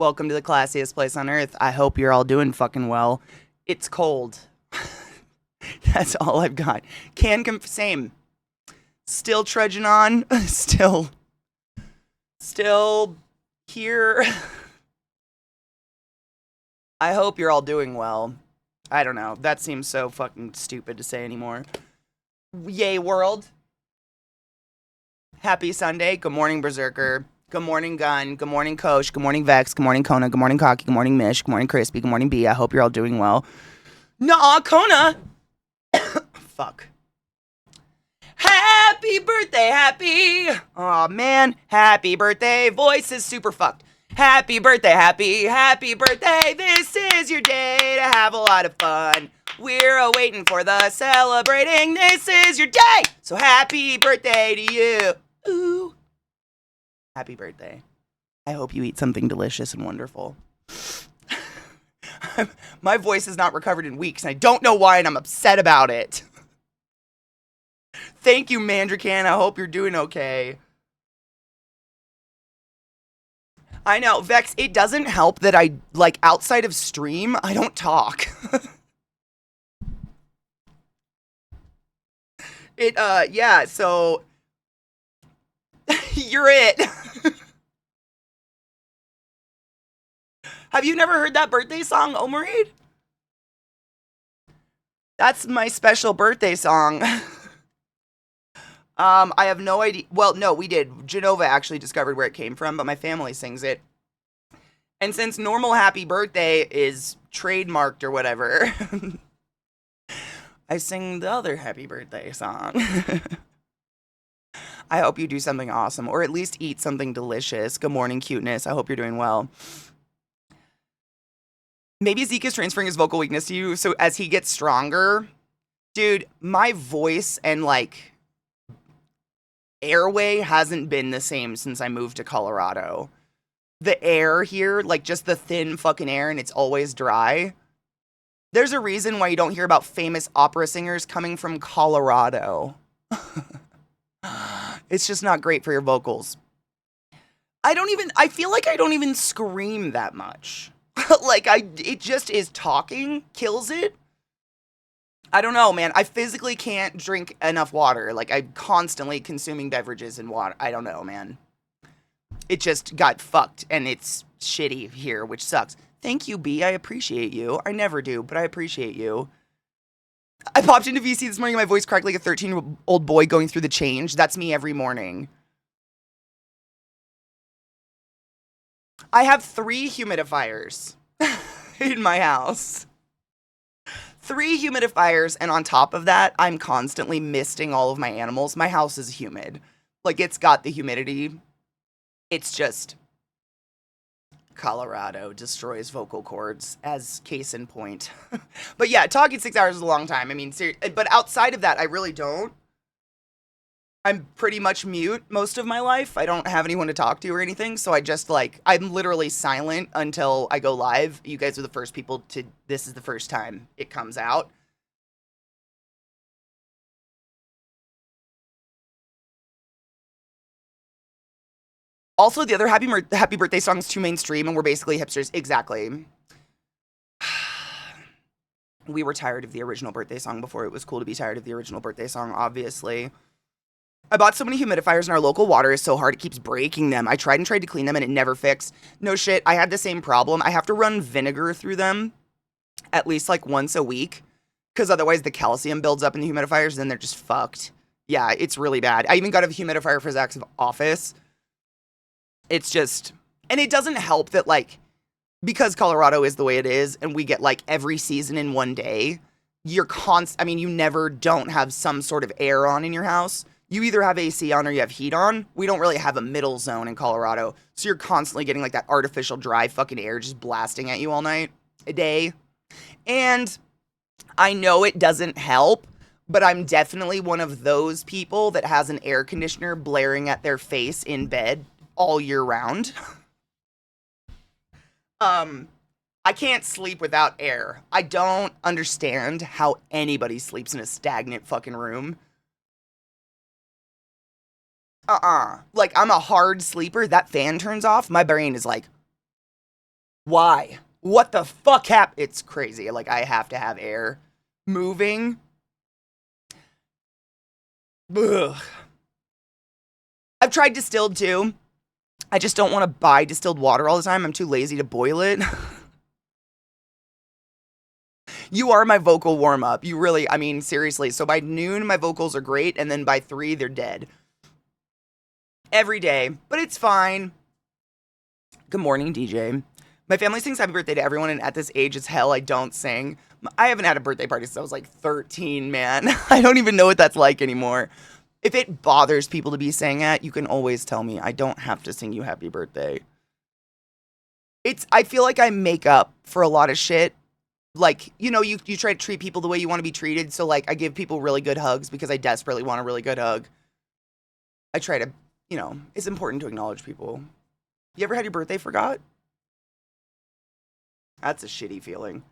Welcome to the classiest place on earth. I hope you're all doing fucking well. It's cold. That's all I've got. Same. Still trudging on. Still here. I hope you're all doing well. I don't know. That seems so fucking stupid to say anymore. Yay, world. Happy Sunday. Good morning, Berserker. Good morning, Gun. Good morning, Kosh. Good morning, Vex. Good morning, Kona. Good morning, Cocky. Good morning, Mish. Good morning, Crispy. Good morning, B. I hope you're all doing well. Nuh-uh, Kona. Fuck. Happy birthday, happy. Aw, man. Happy birthday. Voice is super fucked. Happy birthday, happy birthday. This is your day to have a lot of fun. We're waiting for the celebrating. This is your day. So happy birthday to you. Ooh. Happy birthday. I hope you eat something delicious and wonderful. My voice is not recovered in weeks, and I don't know why, and I'm upset about it. Thank you, Mandrakan. I hope you're doing okay. I know, Vex, it doesn't help that I, like, outside of stream, I don't talk. Yeah, so... You're it. Have you never heard that birthday song, Omarid? That's my special birthday song. I have no idea. Well, no, we did. Genova actually discovered where it came from, but my family sings it. And since normal happy birthday is trademarked or whatever, I sing the other happy birthday song. I hope you do something awesome, or at least eat something delicious. Good morning, cuteness. I hope you're doing well. Maybe Zeke is transferring his vocal weakness to you, so as he gets stronger, dude, my voice and, like, airway hasn't been the same since I moved to Colorado. The air here, like, just the thin fucking air, and it's always dry. There's a reason why you don't hear about famous opera singers coming from Colorado. It's just not great for your vocals. I feel like I don't even scream that much. Like, it just is talking, kills it. I don't know, man. I physically can't drink enough water. Like, I'm constantly consuming beverages and water. I don't know, man. It just got fucked, and it's shitty here, which sucks. Thank you, B. I appreciate you. I never do, but I appreciate you. I popped into VC this morning and my voice cracked like a 13-year-old boy going through the change. That's me every morning. I have 3 humidifiers in my house. 3 humidifiers, and on top of that, I'm constantly misting all of my animals. My house is humid. Like, it's got the humidity. It's just... Colorado destroys vocal cords, as case in point. But yeah, talking 6 hours is a long time. I mean, but outside of that, I really don't. I'm pretty much mute most of my life. I don't have anyone to talk to or anything, so I just, like, I'm literally silent until I go live. You guys are the first people to, this is the first time it comes out. Also, the other happy birthday song is too mainstream, and we're basically hipsters. Exactly. We were tired of the original birthday song before it was cool to be tired of the original birthday song, obviously. I bought so many humidifiers, and our local water is so hard, it keeps breaking them. I tried to clean them, and it never fixed. No shit, I had the same problem. I have to run vinegar through them at least, like, once a week, because otherwise the calcium builds up in the humidifiers, and then they're just fucked. Yeah, it's really bad. I even got a humidifier for Zach's office. It's just, and it doesn't help that, like, because Colorado is the way it is, and we get, like, every season in one day, you never don't have some sort of air on in your house. You either have AC on or you have heat on. We don't really have a middle zone in Colorado, so you're constantly getting, like, that artificial dry fucking air just blasting at you all night, a day. And I know it doesn't help, but I'm definitely one of those people that has an air conditioner blaring at their face in bed all year round. I can't sleep without air. I don't understand how anybody sleeps in a stagnant fucking room. Like, I'm a hard sleeper. That fan turns off, my brain is like, Why? What the fuck happened? It's crazy. Like, I have to have air moving. Ugh. I've tried distilled too. I just don't want to buy distilled water all the time. I'm too lazy to boil it. You are my vocal warm up. You really, I mean, seriously. So by noon, my vocals are great, and then by 3, they're dead. Every day, but it's fine. Good morning, DJ. My family sings happy birthday to everyone, and at this age, it's hell I don't sing. I haven't had a birthday party since I was like 13, man. I don't even know what that's like anymore. If it bothers people to be sang at, you can always tell me. I don't have to sing you happy birthday. I feel like I make up for a lot of shit. Like, you know, you try to treat people the way you want to be treated. So, like, I give people really good hugs because I desperately want a really good hug. I try to, you know, it's important to acknowledge people. You ever had your birthday forgot? That's a shitty feeling.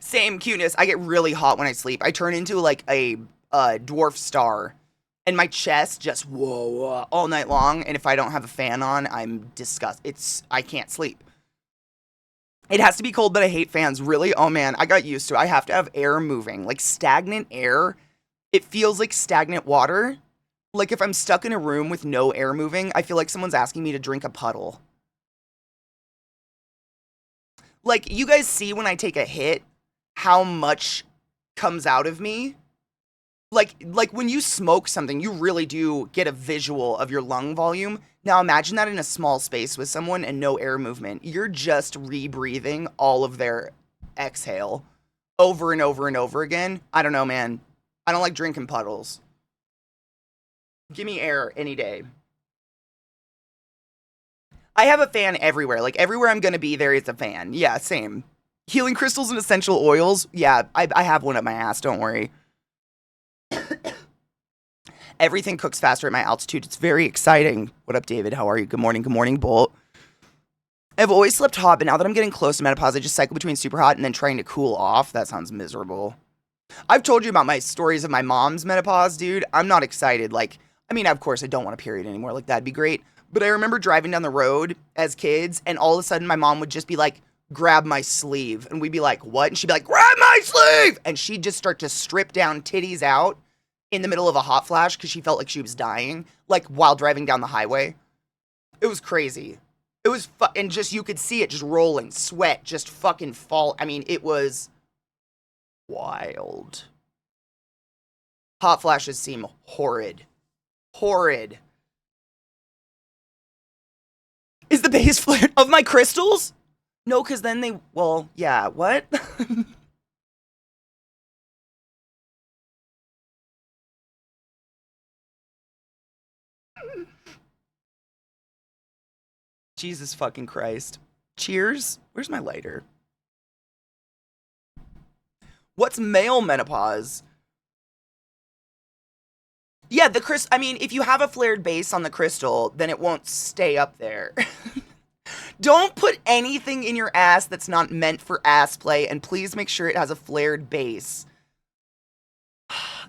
Same cuteness. I get really hot when I sleep. I turn into like a dwarf star. And my chest just whoa all night long. And if I don't have a fan on, I'm disgusted. I can't sleep. It has to be cold, but I hate fans. Really? Oh man, I got used to it. I have to have air moving. Like stagnant air. It feels like stagnant water. Like if I'm stuck in a room with no air moving, I feel like someone's asking me to drink a puddle. Like, you guys see when I take a hit, how much comes out of me? Like when you smoke something, you really do get a visual of your lung volume. Now imagine that in a small space with someone and no air movement. You're just rebreathing all of their exhale over and over and over again. I don't know, man. I don't like drinking puddles. Give me air any day. I have a fan everywhere. Like, everywhere I'm gonna be, there is a fan. Yeah, same. Healing crystals and essential oils. Yeah, I have one up my ass, don't worry. Everything cooks faster at my altitude. It's very exciting. What up, David? How are you? Good morning, Bolt. I've always slept hot, but now that I'm getting close to menopause, I just cycle between super hot and then trying to cool off. That sounds miserable. I've told you about my stories of my mom's menopause, dude. I'm not excited. Like, I mean, of course, I don't want a period anymore. Like, that'd be great. But I remember driving down the road as kids, and all of a sudden my mom would just be like, grab my sleeve. And we'd be like, what? And she'd be like, grab my sleeve! And she'd just start to strip down, titties out, in the middle of a hot flash because she felt like she was dying, like while driving down the highway. It was crazy. It was and just, you could see it just rolling, sweat just fucking fall. I mean, it was wild. Hot flashes seem horrid. Horrid. Is the base flare of my crystals? No, because then they, well, yeah, what? Jesus fucking Christ. Cheers. Where's my lighter? What's male menopause? Yeah, I mean, if you have a flared base on the crystal, then it won't stay up there. Don't put anything in your ass that's not meant for ass play, and please make sure it has a flared base.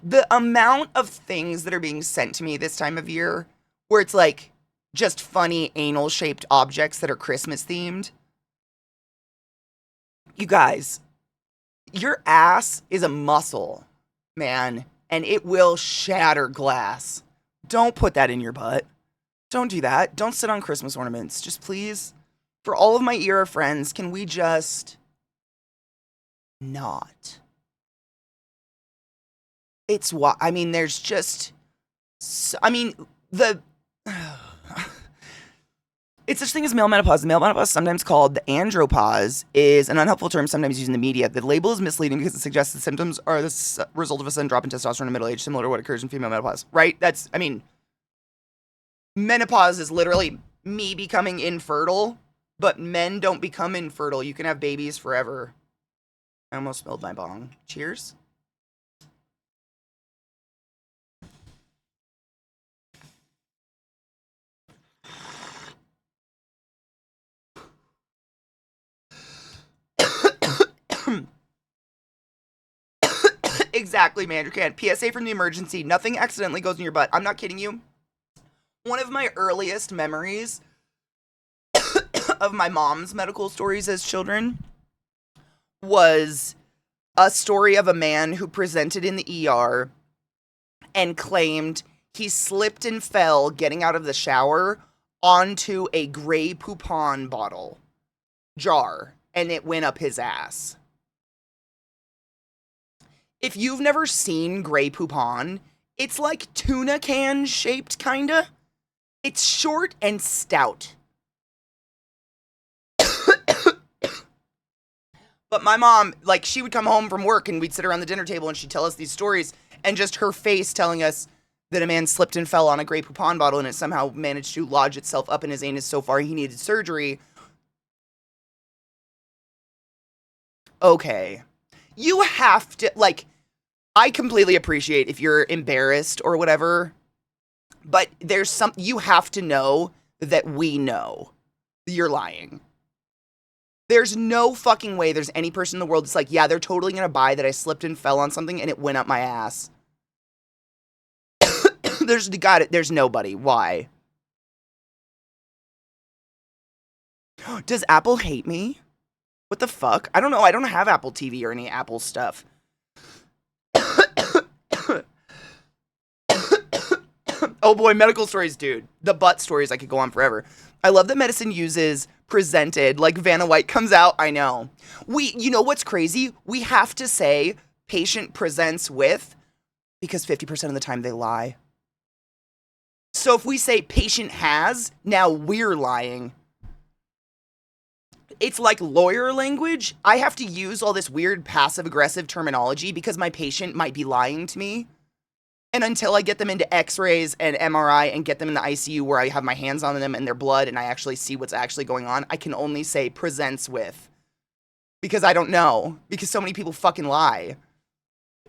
The amount of things that are being sent to me this time of year, where it's like just funny anal-shaped objects that are Christmas themed. You guys, your ass is a muscle, man, and it will shatter glass. Don't put that in your butt. Don't do that. Don't sit on Christmas ornaments. Just please, for all of my era friends, can we just not? It's what, I mean, there's just, I mean, it's such thing as male menopause. The male menopause, sometimes called the andropause, is an unhelpful term sometimes used in the media. The label is misleading because it suggests the symptoms are the result of a sudden drop in testosterone in middle age, similar to what occurs in female menopause, right? That's, I mean, menopause is literally me becoming infertile, but men don't become infertile. You can have babies forever. I almost spilled my bong. Cheers. Exactly, man. You can. PSA from the emergency. Nothing accidentally goes in your butt. I'm not kidding you. One of my earliest memories of my mom's medical stories as children was a story of a man who presented in the ER and claimed he slipped and fell getting out of the shower onto a Grey Poupon bottle jar, and it went up his ass. If you've never seen Grey Poupon, it's like tuna can shaped, kinda. It's short and stout. But my mom, like, she would come home from work and we'd sit around the dinner table and she'd tell us these stories, and just her face telling us that a man slipped and fell on a Grey Poupon bottle and it somehow managed to lodge itself up in his anus so far he needed surgery. Okay. You have to, like, I completely appreciate if you're embarrassed or whatever, but there's you have to know that we know you're lying. There's no fucking way there's any person in the world that's like, yeah, they're totally gonna buy that I slipped and fell on something and it went up my ass. There's nobody. Why? Does Apple hate me? What the fuck? I don't know. I don't have Apple TV or any Apple stuff. Oh boy, medical stories, dude. The butt stories, I could go on forever. I love that medicine uses presented, like Vanna White comes out, I know. You know what's crazy? We have to say patient presents with, because 50% of the time they lie. So if we say patient has, now we're lying. It's like lawyer language. I have to use all this weird passive-aggressive terminology because my patient might be lying to me. And until I get them into x-rays and MRI and get them in the ICU where I have my hands on them and their blood and I actually see what's actually going on, I can only say presents with. Because I don't know. Because so many people fucking lie.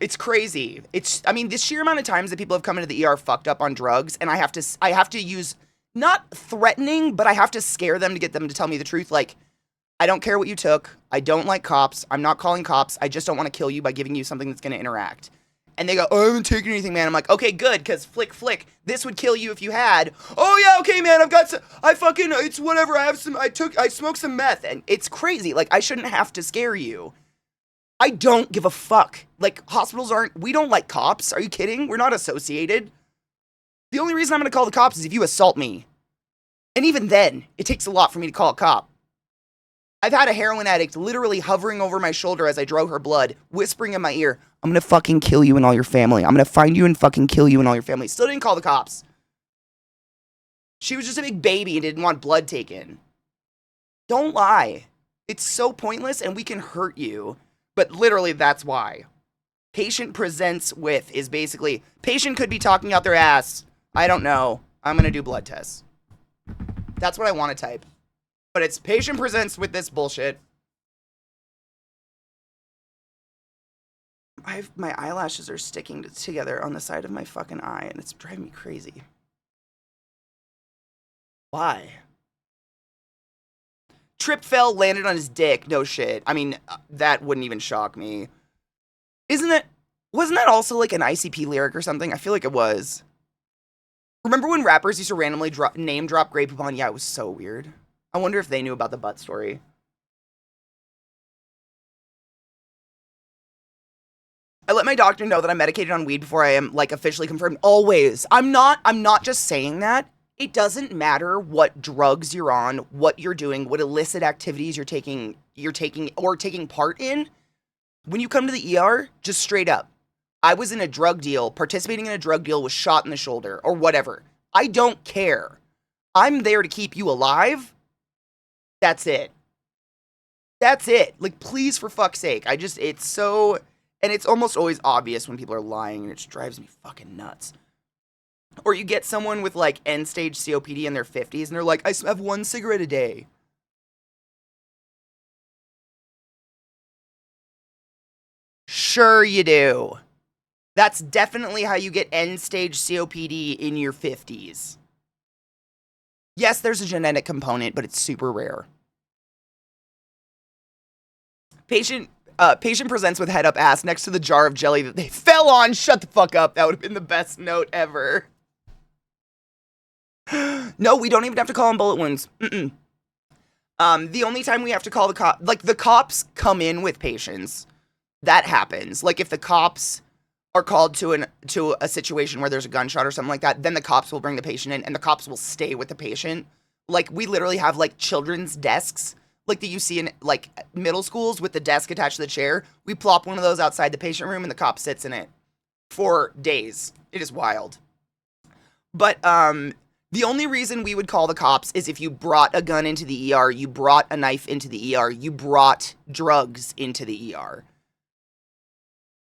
It's crazy. I mean, the sheer amount of times that people have come into the ER fucked up on drugs, and I have to use, not threatening, but I have to scare them to get them to tell me the truth. Like, I don't care what you took. I don't like cops. I'm not calling cops. I just don't want to kill you by giving you something that's going to interact. And they go, oh, I haven't taken anything, man. I'm like, okay, good, because flick, this would kill you if you had. Oh, yeah, okay, man, it's whatever, I smoked some meth. And it's crazy. Like, I shouldn't have to scare you. I don't give a fuck. Like, hospitals we don't like cops. Are you kidding? We're not associated. The only reason I'm going to call the cops is if you assault me. And even then, it takes a lot for me to call a cop. I've had a heroin addict literally hovering over my shoulder as I draw her blood, whispering in my ear, I'm gonna fucking kill you and all your family. I'm gonna find you and fucking kill you and all your family. Still didn't call the cops. She was just a big baby and didn't want blood taken. Don't lie. It's so pointless and we can hurt you. But literally, that's why. Patient presents with is basically, patient could be talking out their ass. I don't know. I'm gonna do blood tests. That's what I want to type. But it's patient presents with this bullshit. My eyelashes are sticking together on the side of my fucking eye, and it's driving me crazy. Why? Tripped, fell, landed on his dick. No shit. I mean, that wouldn't even shock me. Wasn't that also like an ICP lyric or something? I feel like it was. Remember when rappers used to randomly name drop Grey Poupon? Yeah, it was so weird. I wonder if they knew about the butt story. I let my doctor know that I'm medicated on weed before I am, like, officially confirmed. Always. I'm not just saying that. It doesn't matter what drugs you're on, what you're doing, what illicit activities you're taking part in. When you come to the ER, just straight up. I was in a drug deal, participating in a drug deal, was shot in the shoulder, or whatever. I don't care. I'm there to keep you alive. That's it. That's it. Like, please, for fuck's sake. It's so, and it's almost always obvious when people are lying, and it just drives me fucking nuts. Or you get someone with, like, end-stage COPD in their 50s, and they're like, I have one cigarette a day. Sure you do. That's definitely how you get end-stage COPD in your 50s. Yes, there's a genetic component, but it's super rare. Patient presents with head up ass next to the jar of jelly that they fell on. Shut the fuck up. That would have been the best note ever. No, we don't even have to call them bullet wounds. The only time we have to call the cop, like the cops come in with patients. That happens. Like if the cops are called to a situation where there's a gunshot or something like that, then the cops will bring the patient in and the cops will stay with the patient. Like we literally have like children's desks, like that you see in like middle schools with the desk attached to the chair. We plop one of those outside the patient room and the cop sits in it for days. It is wild. But the only reason we would call the cops is if you brought a gun into the ER, you brought a knife into the ER, you brought drugs into the ER.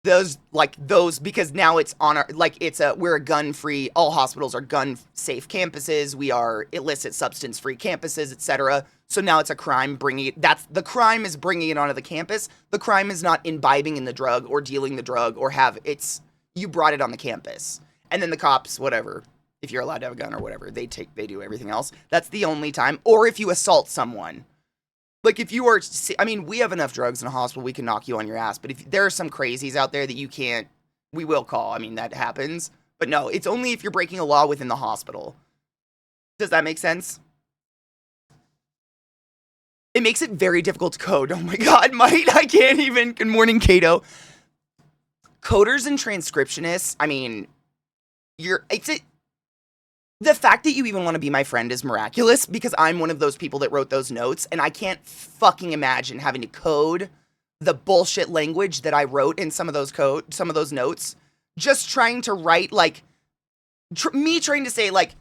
Those, because now it's on our, like, we're a gun-free, all hospitals are gun-safe campuses, we are illicit substance-free campuses, etc. So now it's a crime bringing it, the crime is bringing it onto the campus. The crime is not imbibing in the drug or dealing the drug or you brought it on the campus. And then the cops, whatever, if you're allowed to have a gun or whatever, they do everything else. That's the only time. Or if you assault someone. Like, if you are, I mean, we have enough drugs in a hospital, we can knock you on your ass. But if there are some crazies out there that you can't, we will call. I mean, that happens. But no, it's only if you're breaking a law within the hospital. Does that make sense? It makes it very difficult to code. Oh my God, Mike, I can't even. Good morning, Cato. Coders and transcriptionists, I mean, the fact that you even want to be my friend is miraculous because I'm one of those people that wrote those notes and I can't fucking imagine having to code the bullshit language that I wrote in some of those notes. Just trying to write like, me trying to say like,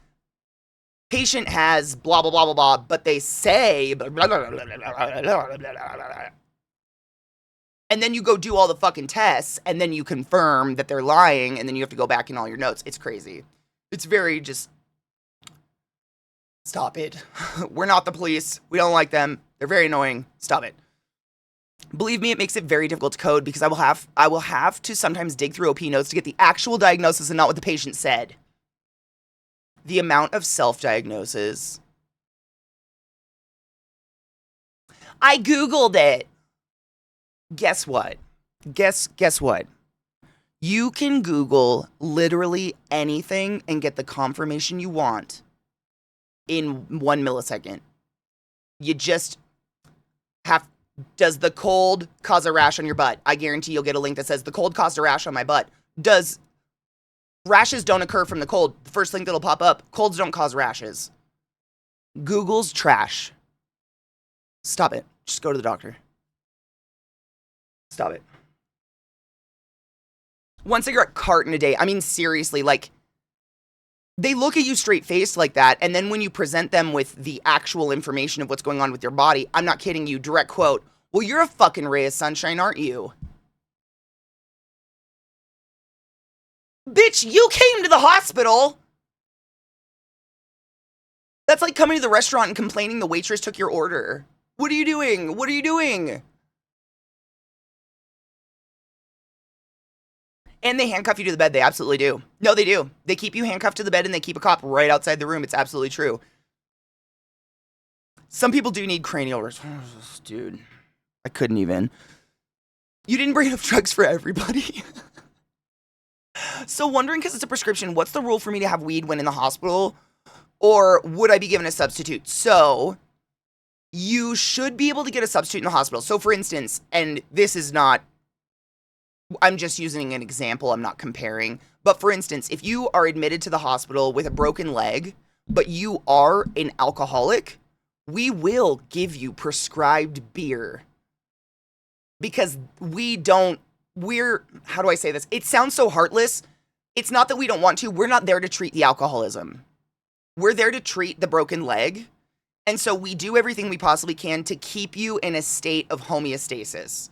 patient has blah, blah, blah, blah, blah, but they say, blah, blah, blah, blah, blah, blah. And then you go do all the fucking tests and then you confirm that they're lying and then you have to go back in all your notes. It's crazy. It's very just... Stop it. We're not the police. We don't like them. They're very annoying. Stop it. Believe me, it makes it very difficult to code because I will have to sometimes dig through OP notes to get the actual diagnosis and not what the patient said. The amount of self-diagnosis. I Googled it. Guess what? Guess what? You can Google literally anything and get the confirmation you want in 1 millisecond. You just have, does the cold cause a rash on your butt? I guarantee you'll get a link that says the cold caused a rash on my butt. Does rashes don't occur from the cold? The first link that'll pop up, colds don't cause rashes. Google's trash. Stop it. Just go to the doctor. Stop it. 1 cigarette carton a day. I mean, seriously, like, they look at you straight-faced like that, and then when you present them with the actual information of what's going on with your body, I'm not kidding you, direct quote, well, you're a fucking ray of sunshine, aren't you? Bitch, you came to the hospital! That's like coming to the restaurant and complaining the waitress took your order. What are you doing? What are you doing? And they handcuff you to the bed. They absolutely do. No, they do. They keep you handcuffed to the bed and they keep a cop right outside the room. It's absolutely true. Some people do need cranial rest. Dude, I couldn't even. You didn't bring enough drugs for everybody. So wondering, because it's a prescription, what's the rule for me to have weed when in the hospital? Or would I be given a substitute? So you should be able to get a substitute in the hospital. So for instance, and this is not, I'm just using an example, I'm not comparing. But for instance, if you are admitted to the hospital with a broken leg, but you are an alcoholic, we will give you prescribed beer. Because how do I say this? It sounds so heartless. It's not that we don't want to. We're not there to treat the alcoholism. We're there to treat the broken leg. And so we do everything we possibly can to keep you in a state of homeostasis.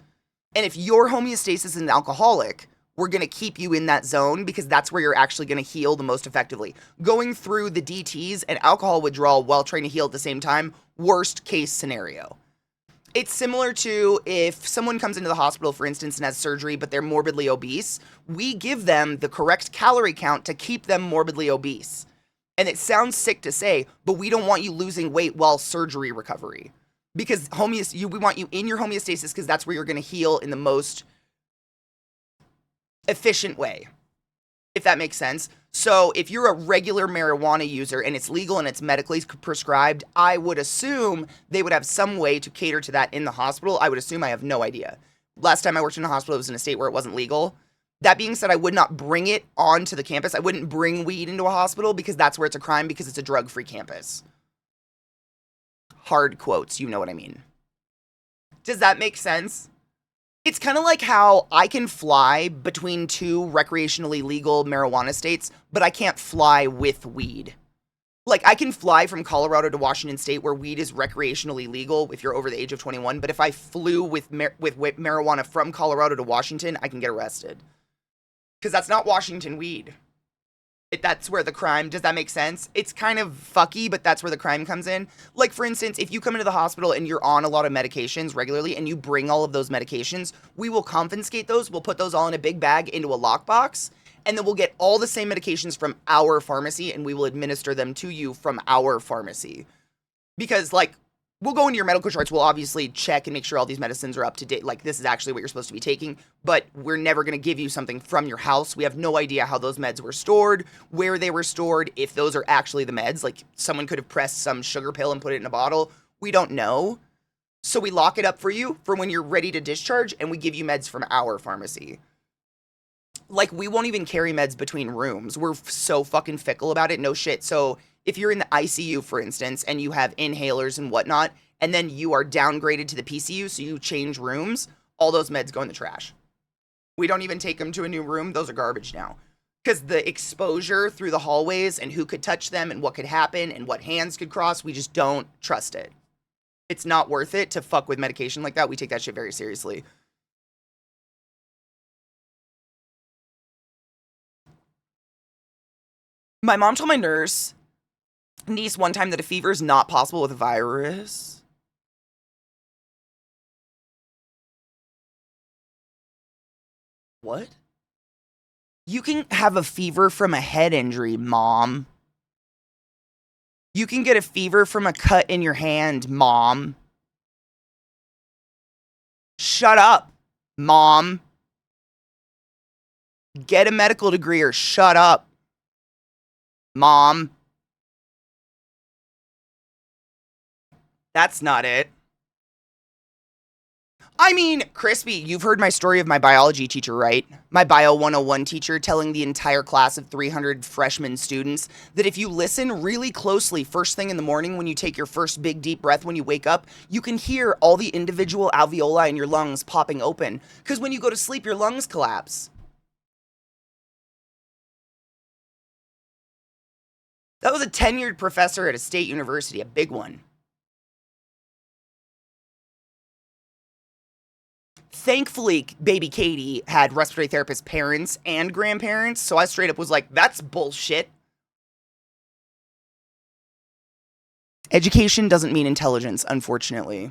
And if your homeostasis is an alcoholic, we're going to keep you in that zone because that's where you're actually going to heal the most effectively. Going through the DTs and alcohol withdrawal while trying to heal at the same time, worst case scenario. It's similar to if someone comes into the hospital, for instance, and has surgery, but they're morbidly obese, we give them the correct calorie count to keep them morbidly obese. And it sounds sick to say, but we don't want you losing weight while surgery recovery. Because we want you in your homeostasis because that's where you're going to heal in the most efficient way. if that makes sense. So if you're a regular marijuana user and it's legal and it's medically prescribed, I would assume they would have some way to cater to that in the hospital. I would assume. I have no idea. Last time I worked in a hospital, it was in a state where it wasn't legal. That being said, I would not bring it onto the campus. I wouldn't bring weed into a hospital because that's where it's a crime, because it's a drug-free campus. Hard quotes, you know what I mean. Does that make sense? It's kind of like how I can fly between two recreationally legal marijuana states, but I can't fly with weed. Like, I can fly from Colorado to Washington State, where weed is recreationally legal if you're over the age of 21, but if I flew with marijuana from Colorado to Washington, I can get arrested. Because that's not Washington weed. That's where the crime, does that make sense? It's kind of fucky, but that's where the crime comes in. Like, for instance, if you come into the hospital and you're on a lot of medications regularly and you bring all of those medications, we will confiscate those. We'll put those all in a big bag into a lockbox, and then we'll get all the same medications from our pharmacy and we will administer them to you from our pharmacy. Because, like, we'll go into your medical charts. We'll obviously check and make sure all these medicines are up to date. Like, this is actually what you're supposed to be taking, but we're never going to give you something from your house. We have no idea how those meds were stored, where they were stored, if those are actually the meds. Like, someone could have pressed some sugar pill and put it in a bottle. We don't know. So we lock it up for you for when you're ready to discharge, and we give you meds from our pharmacy. Like, we won't even carry meds between rooms. We're so fucking fickle about it. No shit. So if you're in the ICU, for instance, and you have inhalers and whatnot, and then you are downgraded to the PCU, so you change rooms, all those meds go in the trash. We don't even take them to a new room. Those are garbage now. Because the exposure through the hallways and who could touch them and what could happen and what hands could cross, we just don't trust it. It's not worth it to fuck with medication like that. We take that shit very seriously. My mom told my niece one time that a fever is not possible with a virus. What? You can have a fever from a head injury, Mom. You can get a fever from a cut in your hand, Mom. Shut up, Mom. Get a medical degree or shut up, Mom. That's not it. I mean, Crispy, you've heard my story of my biology teacher, right? My Bio 101 teacher telling the entire class of 300 freshman students that if you listen really closely first thing in the morning when you take your first big deep breath when you wake up, you can hear all the individual alveoli in your lungs popping open. Because when you go to sleep, your lungs collapse. That was a tenured professor at a state university, a big one. Thankfully, baby Katie had respiratory therapist parents and grandparents, so I straight up was like, that's bullshit. Education doesn't mean intelligence, unfortunately.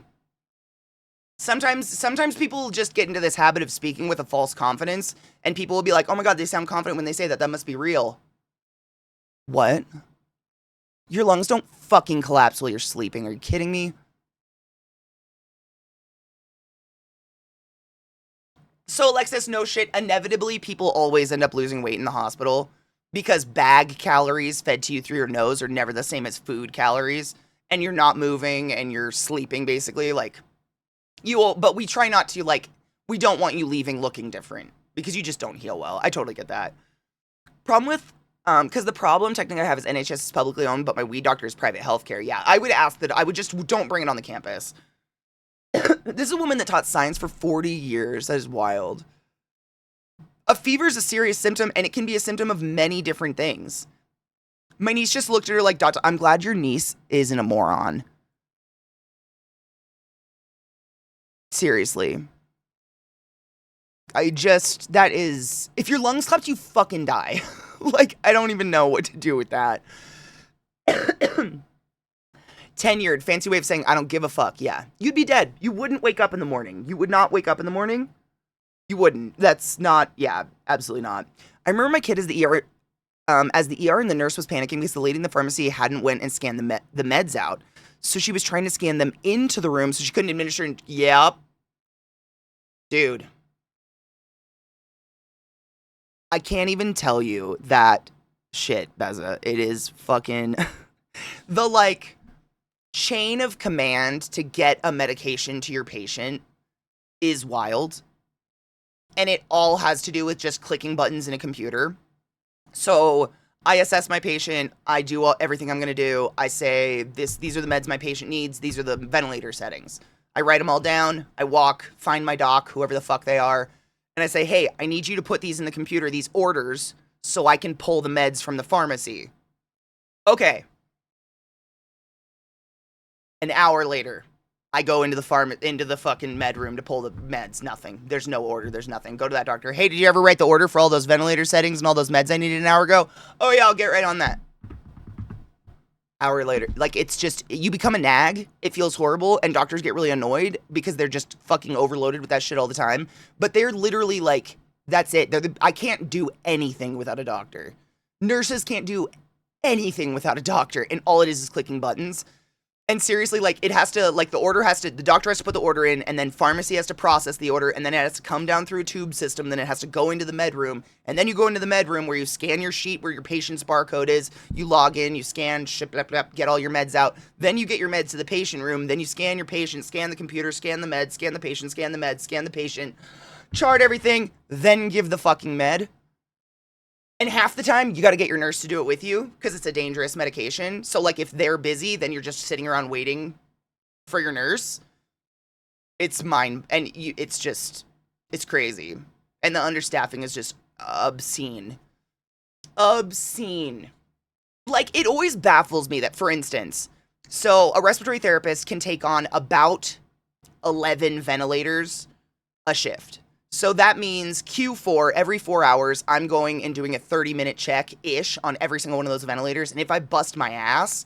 Sometimes people just get into this habit of speaking with a false confidence, and people will be like, oh my god, they sound confident when they say that, that must be real. What? Your lungs don't fucking collapse while you're sleeping, are you kidding me? So, Alexis, no shit, inevitably people always end up losing weight in the hospital because bag calories fed to you through your nose are never the same as food calories, and you're not moving and you're sleeping basically, like, you will, but we try not to, like, we don't want you leaving looking different because you just don't heal well. I totally get that. Problem with, because the problem technically I have is NHS is publicly owned, but my weed doctor is private healthcare. Yeah, I would ask that, I would just, don't bring it on the campus. This is a woman that taught science for 40 years. That is wild. A fever is a serious symptom, and it can be a symptom of many different things. My niece just looked at her like, Doctor, I'm glad your niece isn't a moron. Seriously. That is, if your lungs collapse, you fucking die. Like, I don't even know what to do with that. Tenured, fancy way of saying I don't give a fuck. Yeah, you'd be dead. You wouldn't wake up in the morning. You would not wake up in the morning. You wouldn't. That's not, yeah, absolutely not. I remember my kid as the ER and the nurse was panicking because the lady in the pharmacy hadn't went and scanned the meds out. So she was trying to scan them into the room so she couldn't administer. Yep. Dude. I can't even tell you that shit, Beza. It is fucking the like chain of command to get a medication to your patient is wild. And it all has to do with just clicking buttons in a computer. So I assess my patient. I do everything I'm going to do. I say, these are the meds my patient needs. These are the ventilator settings. I write them all down. I walk, find my doc, whoever the fuck they are. And I say, hey, I need you to put these in the computer, these orders, so I can pull the meds from the pharmacy. Okay. An hour later, I go into the fucking med room to pull the meds. Nothing. There's no order. There's nothing. Go to that doctor. Hey, did you ever write the order for all those ventilator settings and all those meds I needed an hour ago? Oh, yeah, I'll get right on that. Hour later. Like, it's just, you become a nag. It feels horrible, and doctors get really annoyed because they're just fucking overloaded with that shit all the time. But they're literally like, that's it. I can't do anything without a doctor. Nurses can't do anything without a doctor, and all it is clicking buttons. And seriously, like, it has to, like, the doctor has to put the order in, and then pharmacy has to process the order, and then it has to come down through a tube system, then it has to go into the med room, and then you go into the med room where you scan your sheet where your patient's barcode is, you log in, you scan, get all your meds out, then you get your meds to the patient room, then you scan your patient, scan the computer, scan the meds, scan the patient, scan the meds, scan the patient, chart everything, then give the fucking med. And half the time, you got to get your nurse to do it with you because it's a dangerous medication. So, like, if they're busy, then you're just sitting around waiting for your nurse. It's it's crazy. And the understaffing is just obscene. Obscene. Like, it always baffles me that, for instance, so a respiratory therapist can take on about 11 ventilators a shift. So that means Q4, every 4 hours, I'm going and doing a 30-minute check-ish on every single one of those ventilators. And if I bust my ass,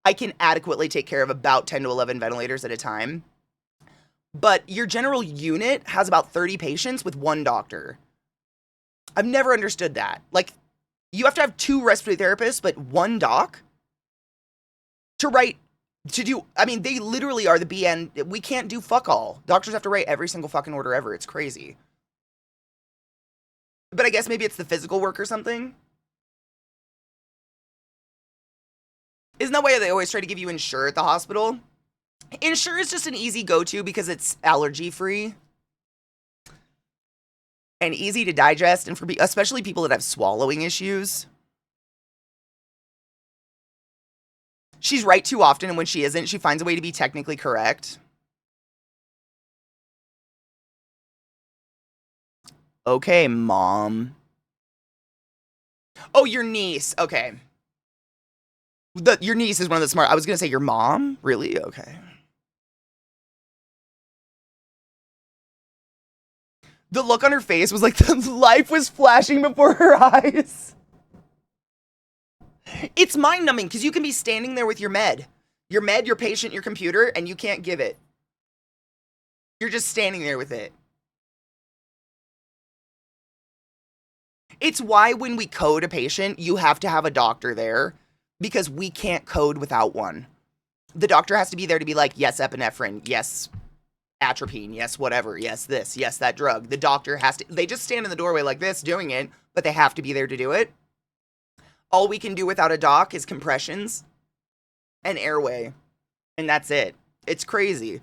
I can adequately take care of about 10 to 11 ventilators at a time. But your general unit has about 30 patients with one doctor. I've never understood that. Like, you have to have 2 respiratory therapists, but 1 doc they literally are the BN. We can't do fuck all. Doctors have to write every single fucking order ever. It's crazy. But I guess maybe it's the physical work or something. Isn't that why they always try to give you Ensure at the hospital? Ensure is just an easy go-to because it's allergy-free. And easy to digest, and especially people that have swallowing issues. She's right too often, and when she isn't, she finds a way to be technically correct. Okay, Mom. Oh, your niece. Okay. Your niece is one of the smart. I was going to say your mom? Really? Okay. The look on her face was like the life was flashing before her eyes. It's mind-numbing because you can be standing there with your med, your patient, your computer, and you can't give it. You're just standing there with it. It's why when we code a patient, you have to have a doctor there because we can't code without one. The doctor has to be there to be like, yes, epinephrine, yes, atropine, yes, whatever, yes, this, yes, that drug. The doctor has to, they just stand in the doorway like this doing it, but they have to be there to do it. All we can do without a doc is compressions and airway, and that's it. It's crazy.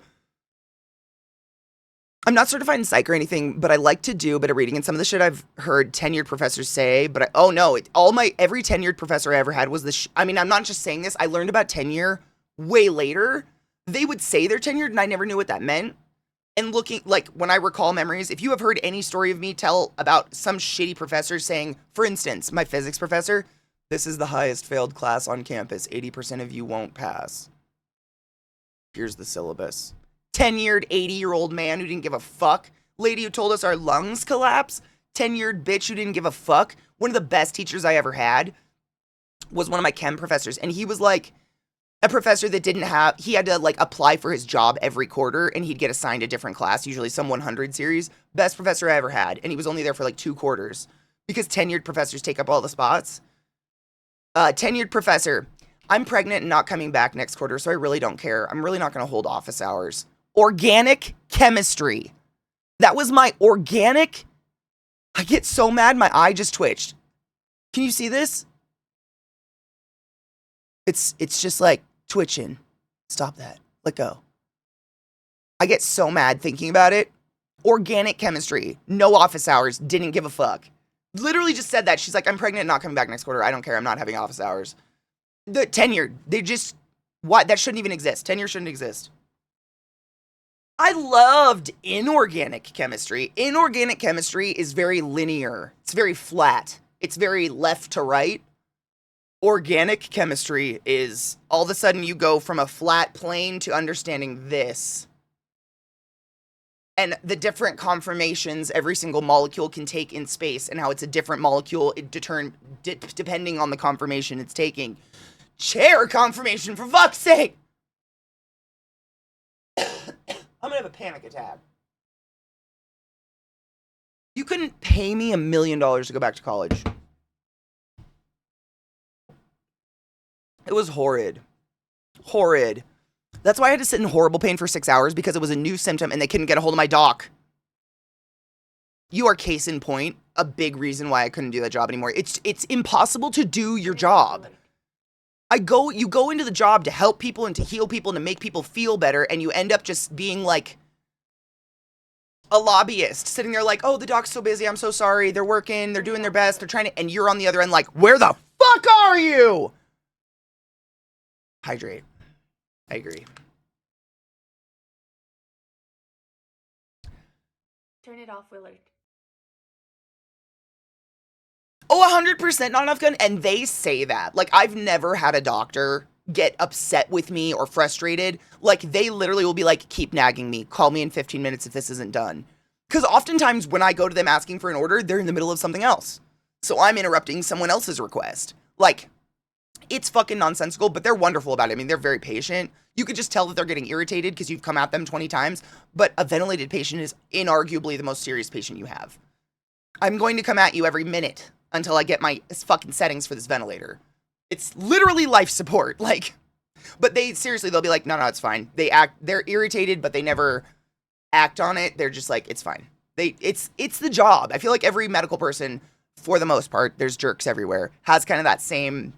I'm not certified in psych or anything, but I like to do a bit of reading, and some of the shit I've heard tenured professors say, but every tenured professor I ever had was I'm not just saying this, I learned about tenure way later. They would say they're tenured, and I never knew what that meant. And looking, like, when I recall memories, if you have heard any story of me tell about some shitty professor saying, for instance, my physics professor, this is the highest failed class on campus, 80% of you won't pass. Here's the syllabus. Tenured 80-year-old man who didn't give a fuck. Lady who told us our lungs collapse. Tenured bitch who didn't give a fuck. One of the best teachers I ever had was one of my chem professors. And he was like a professor that he had to like apply for his job every quarter and he'd get assigned a different class, usually some 100 series. Best professor I ever had. And he was only there for like 2 quarters because tenured professors take up all the spots. Tenured professor, I'm pregnant and not coming back next quarter, so I really don't care. I'm really not going to hold office hours. Organic chemistry. That was my organic. I get so mad, my eye just twitched. Can you see this? It's just like twitching. Stop that. Let go. I get so mad thinking about it. Organic chemistry. No office hours. Didn't give a fuck. Literally just said that. She's like, I'm pregnant, not coming back next quarter. I don't care. I'm not having office hours. The tenure. They just... What? That shouldn't even exist. Tenure shouldn't exist. I loved inorganic chemistry. Inorganic chemistry is very linear. It's very flat. It's very left to right. Organic chemistry is all of a sudden you go from a flat plane to understanding this. And the different conformations every single molecule can take in space and how it's a different molecule depending on the conformation it's taking. Chair conformation, for fuck's sake! I'm gonna have a panic attack. You couldn't pay me $1 million to go back to college. It was horrid. Horrid. That's why I had to sit in horrible pain for 6 hours, because it was a new symptom and they couldn't get a hold of my doc. You are case in point, a big reason why I couldn't do that job anymore. It's impossible to do your job. You go into the job to help people and to heal people and to make people feel better, and you end up just being like a lobbyist, sitting there like, oh, the doc's so busy, I'm so sorry, they're working, they're doing their best, they're trying to, and you're on the other end like, where the fuck are you? Hydrate. I agree. Turn it off, Willard. Oh, 100% not enough gun. And they say that. Like, I've never had a doctor get upset with me or frustrated. Like, they literally will be like, keep nagging me. Call me in 15 minutes if this isn't done. Because oftentimes when I go to them asking for an order, they're in the middle of something else. So I'm interrupting someone else's request. Like, it's fucking nonsensical, but they're wonderful about it. I mean, they're very patient. You could just tell that they're getting irritated because you've come at them 20 times. But a ventilated patient is inarguably the most serious patient you have. I'm going to come at you every minute until I get my fucking settings for this ventilator. It's literally life support. Like, but they'll be like, no, it's fine. They're irritated, but they never act on it. They're just like, it's fine. It's the job. I feel like every medical person, for the most part, there's jerks everywhere, has kind of that same...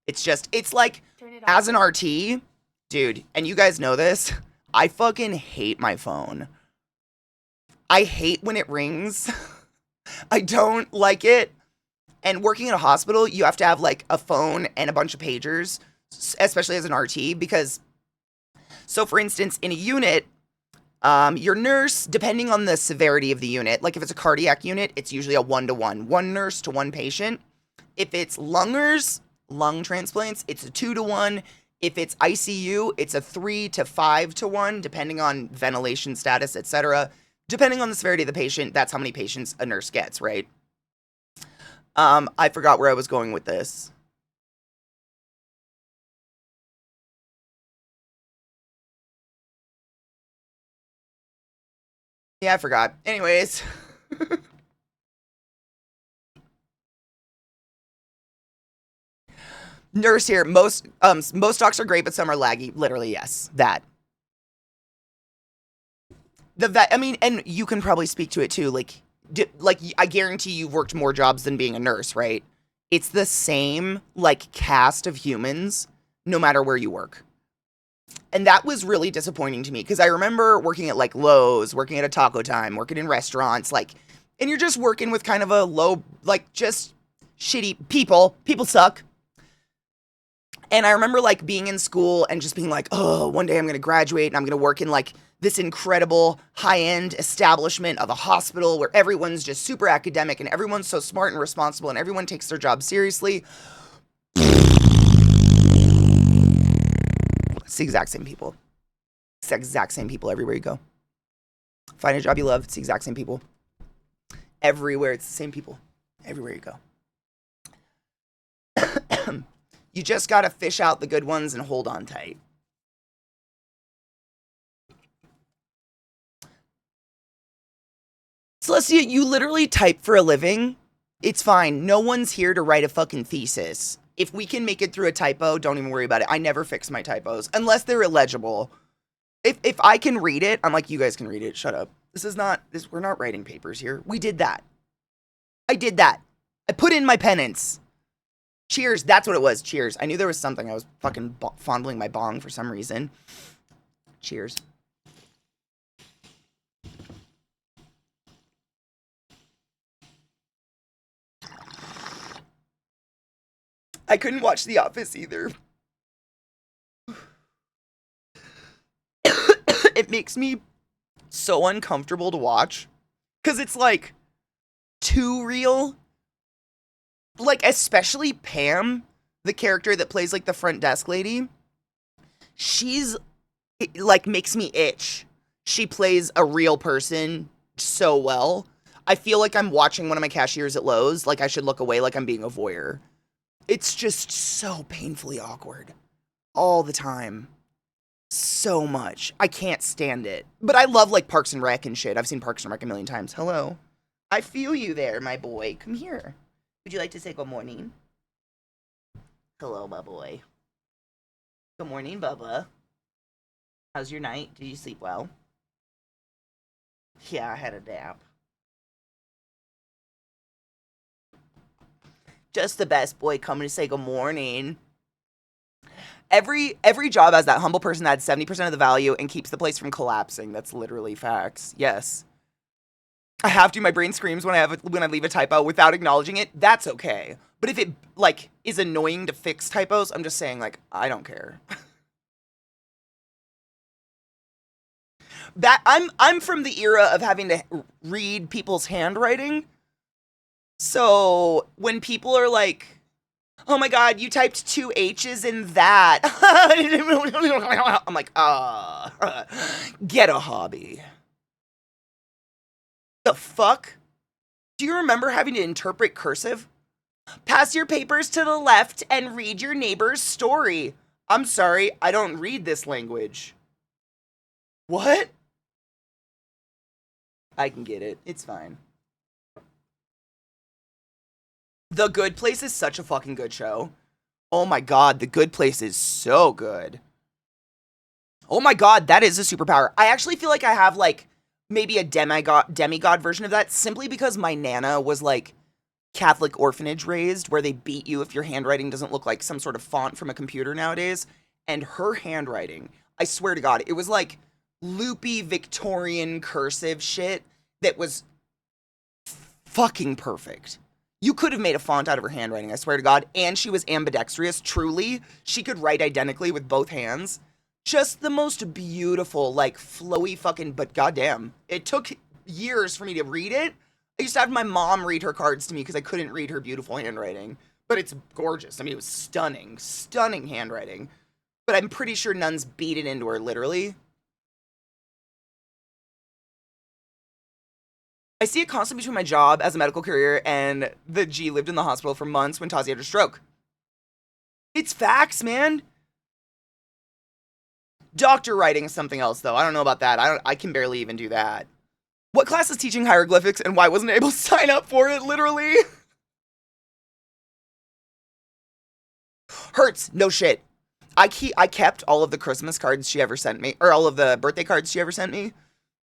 It's like, as an RT, dude, and you guys know this, I fucking hate my phone. I hate when it rings. I don't like it. And working in a hospital, you have to have like a phone and a bunch of pagers, especially as an RT, because, so for instance, in a unit, your nurse, depending on the severity of the unit, like if it's a cardiac unit, it's usually a 1-to-1, one nurse to one patient. If it's lung transplants, it's a 2-to-1. If it's ICU, it's a 3 to 5-to-1, depending on ventilation status, etc. Depending on the severity of the patient, that's how many patients a nurse gets, right? I forgot where I was going with this. Yeah, I forgot. Anyways. Nurse here, most docs are great, but some are laggy. Literally, yes, that. I mean, and you can probably speak to it too. Like I guarantee you've worked more jobs than being a nurse, right? It's the same like cast of humans, no matter where you work. And that was really disappointing to me, because I remember working at like Lowe's, working at a Taco Time, working in restaurants, like, and you're just working with kind of a low, like just shitty people. People suck. And I remember like being in school and just being like, oh, one day I'm going to graduate and I'm going to work in like this incredible high-end establishment of a hospital where everyone's just super academic and everyone's so smart and responsible and everyone takes their job seriously. It's the exact same people. It's the exact same people everywhere you go. Find a job you love, it's the exact same people. Everywhere, it's the same people. Everywhere you go. You just gotta fish out the good ones and hold on tight. Celestia, you literally type for a living. It's fine. No one's here to write a fucking thesis. If we can make it through a typo, don't even worry about it. I never fix my typos unless they're illegible. If I can read it, I'm like, you guys can read it. Shut up. We're not writing papers here. We did that. I did that. I put in my penance. Cheers. That's what it was. Cheers. I knew there was something. I was fucking fondling my bong for some reason. Cheers. I couldn't watch The Office either. It makes me so uncomfortable to watch because it's like too real. Like, especially Pam, the character that plays like the front desk lady. She's like makes me itch. She plays a real person so well. I feel like I'm watching one of my cashiers at Lowe's. Like I should look away like I'm being a voyeur. It's just so painfully awkward all the time. So much. I can't stand it. But I love like Parks and Rec and shit. I've seen Parks and Rec a million times. Hello. I feel you there, my boy. Come here. Would you like to say good morning? Hello, my boy. Good morning, Bubba. How's your night? Did you sleep well? Yeah, I had a nap. Just the best boy coming to say good morning. Every job has that humble person that adds 70% of the value and keeps the place from collapsing. That's literally facts. Yes. I have to. My brain screams when I leave a typo without acknowledging it. That's okay. But if it like is annoying to fix typos, I'm just saying like I don't care. That I'm from the era of having to read people's handwriting. So when people are like, "Oh my God, you typed 2 H's in that," I'm like, get a hobby. The fuck? Do you remember having to interpret cursive? Pass your papers to the left and read your neighbor's story. I'm sorry, I don't read this language. What? I can get it. It's fine. The Good Place is such a fucking good show. Oh my God, The Good Place is so good. Oh my God, that is a superpower. I actually feel like I have like maybe a demigod version of that simply because my Nana was like Catholic orphanage raised where they beat you if your handwriting doesn't look like some sort of font from a computer nowadays. And her handwriting, I swear to God, it was like loopy Victorian cursive shit that was fucking perfect. You could have made a font out of her handwriting, I swear to God. And she was ambidextrous, truly. She could write identically with both hands. Just the most beautiful, like, flowy fucking, but goddamn. It took years for me to read it. I used to have my mom read her cards to me because I couldn't read her beautiful handwriting. But it's gorgeous. I mean, it was stunning, stunning handwriting. But I'm pretty sure nuns beat it into her, literally. I see it constantly between my job as a medical courier and the G lived in the hospital for months when Tazi had a stroke. It's facts, man. Doctor writing is something else, though. I don't know about that. I can barely even do that. What class is teaching hieroglyphics and why wasn't I able to sign up for it, literally? Hurts. No shit. I kept all of the Christmas cards she ever sent me, or all of the birthday cards she ever sent me.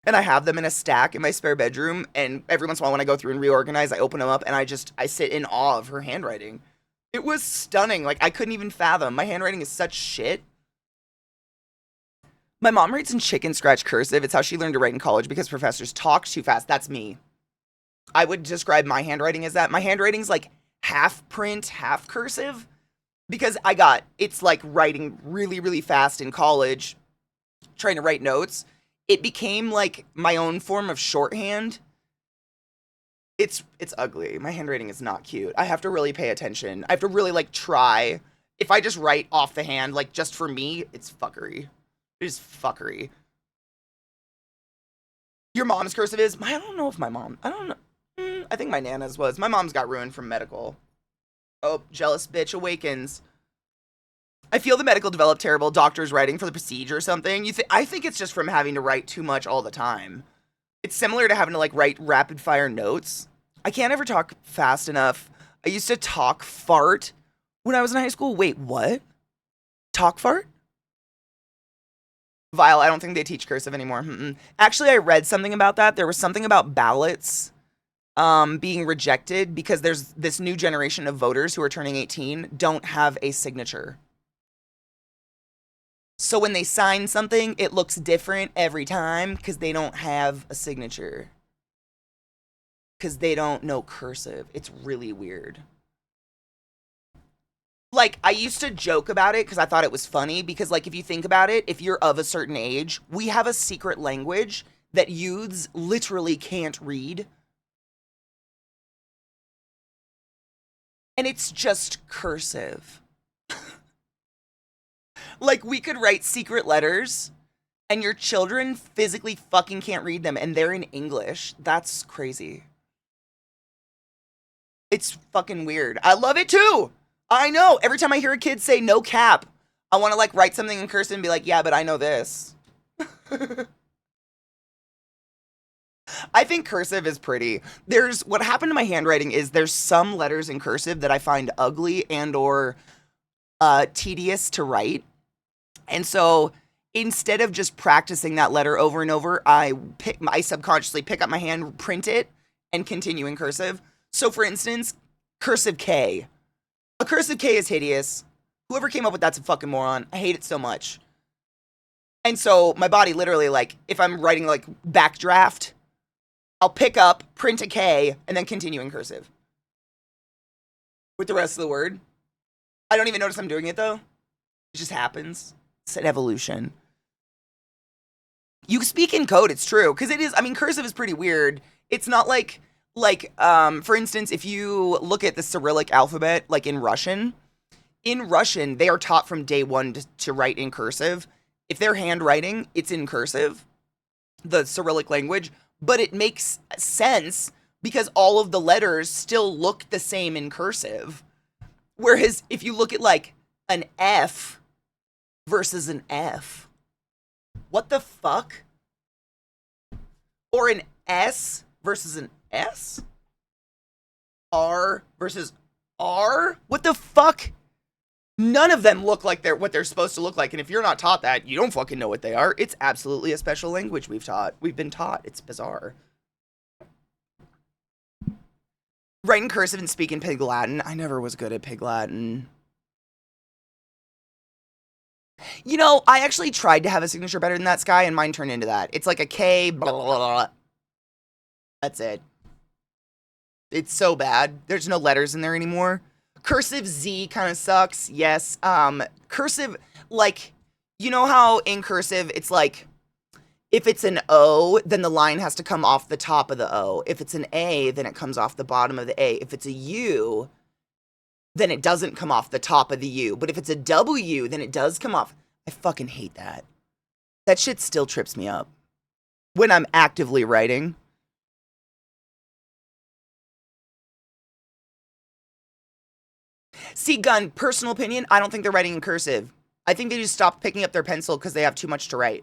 And I have them in a stack in my spare bedroom. And every once in a while when I go through and reorganize, I open them up and I sit in awe of her handwriting. It was stunning. Like, I couldn't even fathom. My handwriting is such shit. My mom writes in chicken scratch cursive. It's how she learned to write in college because professors talk too fast. That's me. I would describe my handwriting as that. My handwriting's like half print, half cursive. Because it's like writing really, really fast in college, trying to write notes. It became like my own form of shorthand. It's ugly. My handwriting is not cute. I have to really pay attention. I have to really like try. If I just write off the hand, like just for me, it's fuckery. It is fuckery. Your mom's cursive is? I don't know if my mom, I don't know. I think my Nana's was. My mom's got ruined from medical. Oh, jealous bitch awakens. I feel the medical developed terrible. Doctors writing for the procedure or something. I think it's just from having to write too much all the time. It's similar to having to like write rapid fire notes. I can't ever talk fast enough. I used to talk fart when I was in high school. Wait, what? Talk fart? Vile, I don't think they teach cursive anymore. Mm-mm. Actually, I read something about that. There was something about ballots being rejected because there's this new generation of voters who are turning 18 don't have a signature. So when they sign something, it looks different every time because they don't have a signature. Because they don't know cursive. It's really weird. Like, I used to joke about it because I thought it was funny because, like, if you think about it, if you're of a certain age, we have a secret language that youths literally can't read. And it's just cursive. Like, we could write secret letters and your children physically fucking can't read them and they're in English. That's crazy. It's fucking weird. I love it too. I know. Every time I hear a kid say no cap, I want to like write something in cursive and be like, yeah, but I know this. I think cursive is pretty. There's what happened to my handwriting is there's some letters in cursive that I find ugly and or tedious to write. And so instead of just practicing that letter over and over, I subconsciously pick up my hand, print it, and continue in cursive. So for instance, cursive K. A cursive K is hideous. Whoever came up with that's a fucking moron. I hate it so much. And so my body literally, like, if I'm writing like backdraft, I'll pick up, print a K, and then continue in cursive with the rest of the word. I don't even notice I'm doing it though. It just happens. It's an evolution. You speak in code, it's true. Because it is, I mean, cursive is pretty weird. It's not like, for instance, if you look at the Cyrillic alphabet, like in Russian, they are taught from day one to write in cursive. If they're handwriting, it's in cursive, the Cyrillic language, but it makes sense because all of the letters still look the same in cursive. Whereas if you look at like an F versus an F, what the fuck? Or an S versus an S? R versus R? What the fuck? None of them look like they're what they're supposed to look like. And if you're not taught that, you don't fucking know what they are. It's absolutely a special language we've been taught. It's bizarre. Writing cursive and speaking Pig Latin. I never was good at Pig Latin. You know, I actually tried to have a signature better than that, Sky, and mine turned into that. It's like a K, blah, blah, blah, blah. That's it. It's so bad. There's no letters in there anymore. Cursive Z kind of sucks. Yes. Cursive, like, you know how in cursive it's like, if it's an O, then the line has to come off the top of the O. If it's an A, then it comes off the bottom of the A. If it's a U, then it doesn't come off the top of the U. But if it's a W, then it does come off. I fucking hate that. That shit still trips me up when I'm actively writing. See, Gun, personal opinion, I don't think they're writing in cursive. I think they just stopped picking up their pencil because they have too much to write.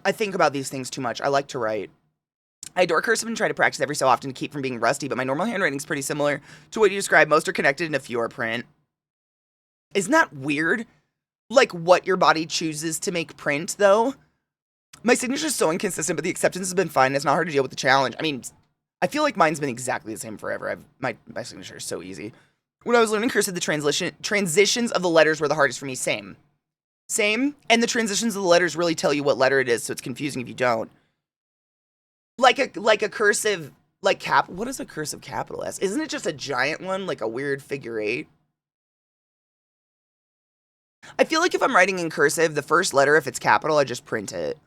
I think about these things too much. I like to write. I adore cursive and try to practice every so often to keep from being rusty, but my normal handwriting is pretty similar to what you described. Most are connected and a few are print. Isn't that weird? Like what your body chooses to make print, though? My signature is so inconsistent, but the acceptance has been fine. It's not hard to deal with the challenge. I mean, I feel like mine's been exactly the same forever. My signature is so easy. When I was learning cursive, the transitions of the letters were the hardest for me. Same. And the transitions of the letters really tell you what letter it is, so it's confusing if you don't. Like a cursive, like cap. What is a cursive capital S? Isn't it just a giant one, like a weird figure 8? I feel like if I'm writing in cursive, the first letter, if it's capital, I just print it.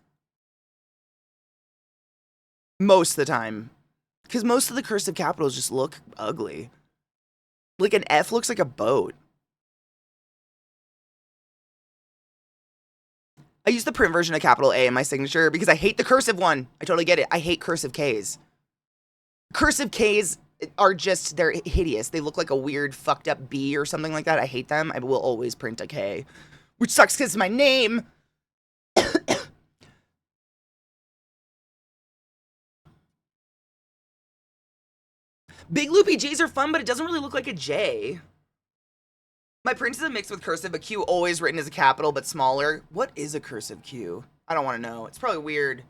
Most of the time. Because most of the cursive capitals just look ugly. Like an F looks like a boat. I use the print version of capital A in my signature because I hate the cursive one. I totally get it. I hate cursive Ks. Cursive Ks are just, they're hideous. They look like a weird fucked up B or something like that. I hate them. I will always print a K. Which sucks because it's my name. Big loopy J's are fun, but it doesn't really look like a J. My print is a mix with cursive, a Q always written as a capital but smaller. What is a cursive Q? I don't want to know. It's probably weird.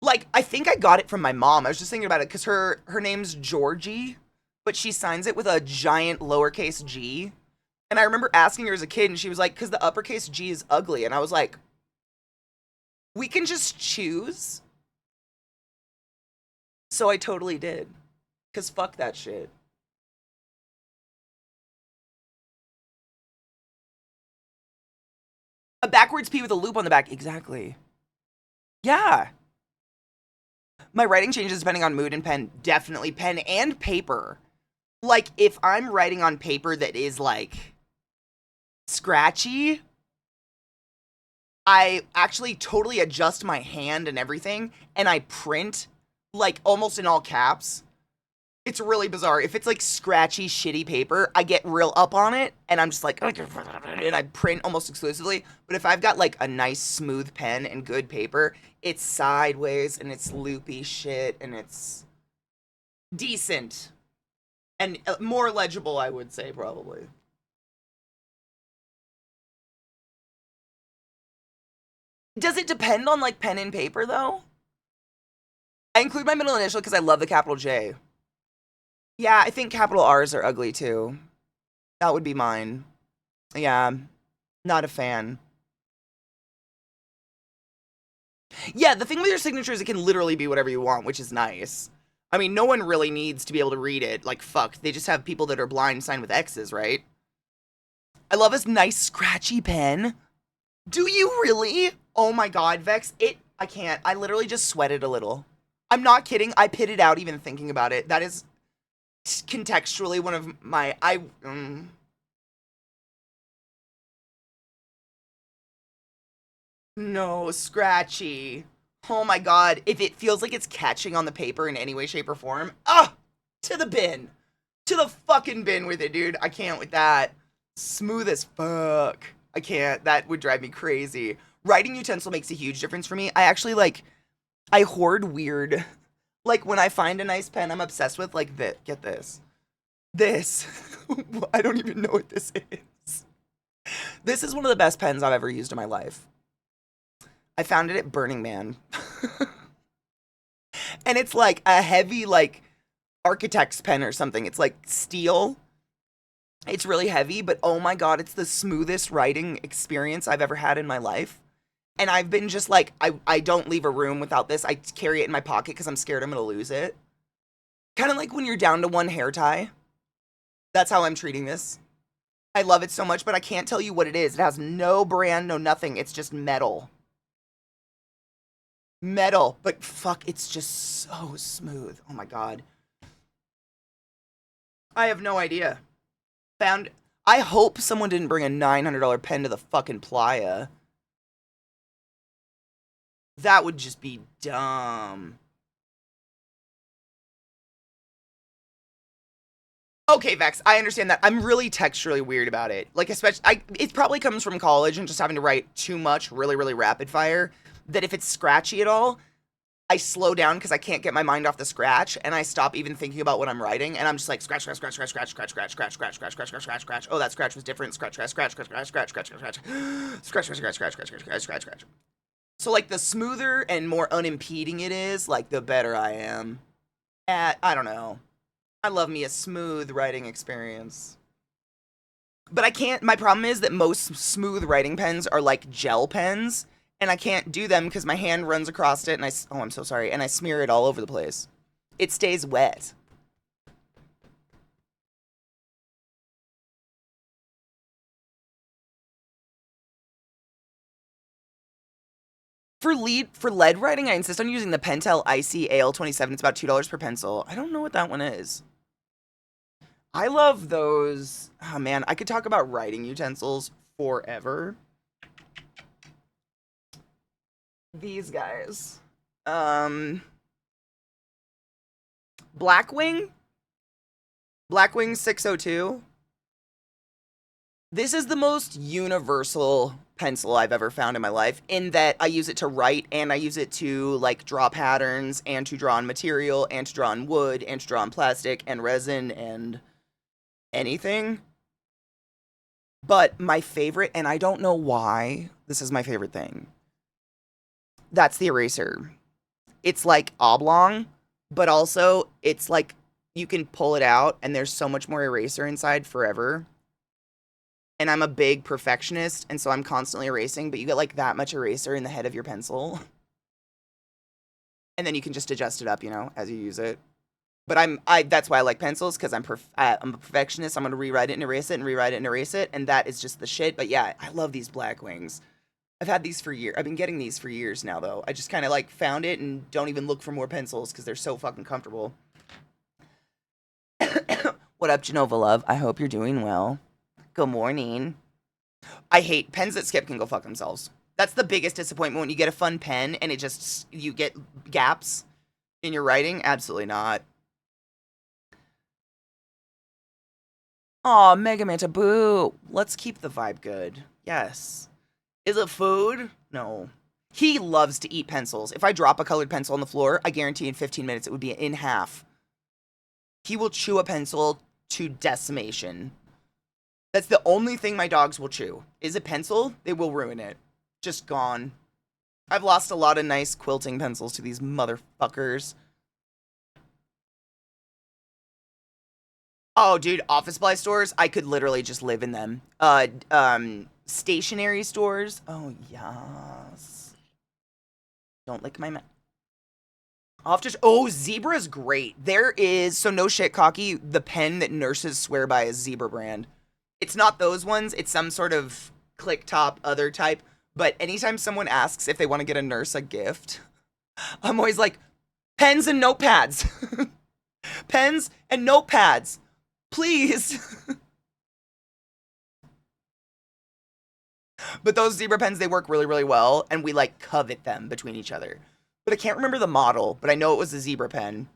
Like, I think I got it from my mom. I was just thinking about it because her name's Georgie, but she signs it with a giant lowercase g. And I remember asking her as a kid, and she was like, because the uppercase G is ugly. And I was like, we can just choose. So I totally did. Because fuck that shit. A backwards P with a loop on the back. Exactly. Yeah. My writing changes depending on mood and pen. Definitely pen and paper. Like, if I'm writing on paper that is, like, scratchy, I actually totally adjust my hand and everything, and I print, like, almost in all caps. It's really bizarre. If it's, like, scratchy, shitty paper, I get real up on it, and I'm just like, and I print almost exclusively. But if I've got, like, a nice, smooth pen and good paper, it's sideways, and it's loopy shit, and it's decent. And more legible, I would say, probably. Does it depend on, like, pen and paper, though? I include my middle initial because I love the capital J. Yeah, I think capital R's are ugly, too. That would be mine. Yeah, not a fan. Yeah, the thing with your signature is it can literally be whatever you want, which is nice. I mean, no one really needs to be able to read it. Like, fuck, they just have people that are blind sign with X's, right? I love this nice scratchy pen. Do you really? Oh my god, Vex, I can't. I literally just sweated a little. I'm not kidding. I pitted out even thinking about it. That is contextually one of my, no, scratchy. Oh my god, if it feels like it's catching on the paper in any way, shape, or form, to the bin. To the fucking bin with it, dude. I can't with that. Smooth as fuck. I can't. That would drive me crazy. Writing utensil makes a huge difference for me. I actually, like, I hoard weird. Like, when I find a nice pen I'm obsessed with, like, this. Get this. This. I don't even know what this is. This is one of the best pens I've ever used in my life. I found it at Burning Man. And it's like a heavy, like, architect's pen or something. It's like steel. It's really heavy, but oh my god, it's the smoothest writing experience I've ever had in my life. And I've been just like, I don't leave a room without this. I carry it in my pocket because I'm scared I'm going to lose it. Kind of like when you're down to one hair tie. That's how I'm treating this. I love it so much, but I can't tell you what it is. It has no brand, no nothing. It's just metal. Metal, but fuck, it's just so smooth. Oh my god. I have no idea. I hope someone didn't bring a $900 pen to the fucking playa. That would just be dumb. Okay, Vex, I understand that. I'm really texturally weird about it. Like, especially, it probably comes from college and just having to write too much, really, really rapid fire, that if it's scratchy at all, I slow down because I can't get my mind off the scratch, and I stop even thinking about what I'm writing, and I'm just like scratch, scratch, scratch, scratch, scratch, scratch, scratch, scratch, scratch, scratch, scratch, scratch, scratch, scratch. Oh, that scratch was different. Scratch, scratch, scratch, scratch, scratch, scratch, scratch, scratch, scratch, scratch, scratch, scratch, scratch, scratch, scratch, scratch, scratch. So like the smoother and more unimpeding it is, like the better I am at, I don't know. I love me a smooth writing experience. But I can't, my problem is that most smooth writing pens are like gel pens, and I can't do them because my hand runs across it and oh, I'm so sorry, and I smear it all over the place. It stays wet. For lead writing, I insist on using the Pentel Icy AL27. It's about $2 per pencil. I don't know what that one is. I love those. Oh man, I could talk about writing utensils forever. These guys. Blackwing? Blackwing 602. This is the most universal pencil I've ever found in my life, in that I use it to write and I use it to like draw patterns and to draw on material and to draw on wood and to draw on plastic and resin and anything. But my favorite, and I don't know why this is my favorite thing, that's the eraser. It's like oblong, but also it's like you can pull it out and there's so much more eraser inside forever. And I'm a big perfectionist, and so I'm constantly erasing, but you get like that much eraser in the head of your pencil. And then you can just adjust it up, as you use it. But that's why I like pencils, because I'm a perfectionist. I'm gonna rewrite it and erase it and rewrite it and erase it, and that is just the shit. But yeah, I love these black wings. I've had these for years. I've been getting these for years now, though. I just kind of like found it and don't even look for more pencils because they're so fucking comfortable. What up, Genova love? I hope you're doing well. Good morning. I hate pens that skip can go fuck themselves. That's the biggest disappointment when you get a fun pen and you get gaps in your writing. Absolutely not. Aw, Mega Manta Boo. Let's keep the vibe good. Yes. Is it food? No. He loves to eat pencils. If I drop a colored pencil on the floor, I guarantee in 15 minutes it would be in half. He will chew a pencil to decimation. That's the only thing my dogs will chew. Is a pencil, they will ruin it. Just gone. I've lost a lot of nice quilting pencils to these motherfuckers. Oh, dude, office supply stores, I could literally just live in them. Stationery stores. Oh, yes. Don't lick my mouth. Zebra's great. So no shit, Cocky, the pen that nurses swear by is Zebra brand. It's not those ones, it's some sort of click top other type, but anytime someone asks if they want to get a nurse a gift, I'm always like, pens and notepads. Pens and notepads. Please. But those Zebra pens, they work really, really well, and we like covet them between each other. But I can't remember the model, but I know it was a Zebra pen.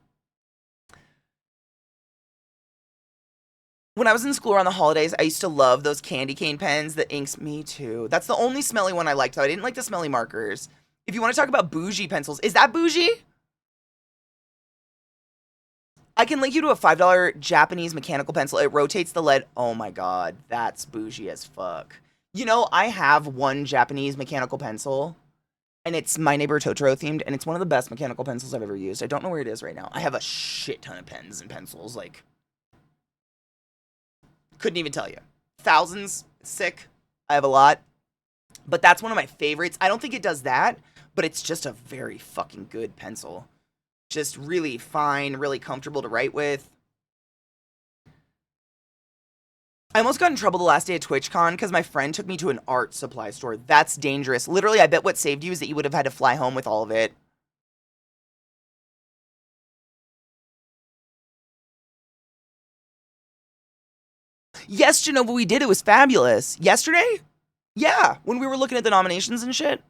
When I was in school around the holidays, I used to love those candy cane pens, the inks. Me too. That's the only smelly one I liked, though. I didn't like the smelly markers. If you want to talk about bougie pencils, is that bougie? I can link you to a $5 Japanese mechanical pencil. It rotates the lead. Oh my god, that's bougie as fuck. I have one Japanese mechanical pencil, and it's My Neighbor Totoro themed, and it's one of the best mechanical pencils I've ever used. I don't know where it is right now. I have a shit ton of pens and pencils, like, couldn't even tell you. Thousands, sick. I have a lot. But that's one of my favorites. I don't think it does that, but it's just a very fucking good pencil. Just really fine, really comfortable to write with. I almost got in trouble the last day at TwitchCon because my friend took me to an art supply store. That's dangerous. Literally, I bet what saved you is that you would have had to fly home with all of it. Yes, Genova, we did. It was fabulous. Yesterday? Yeah, when we were looking at the nominations and shit.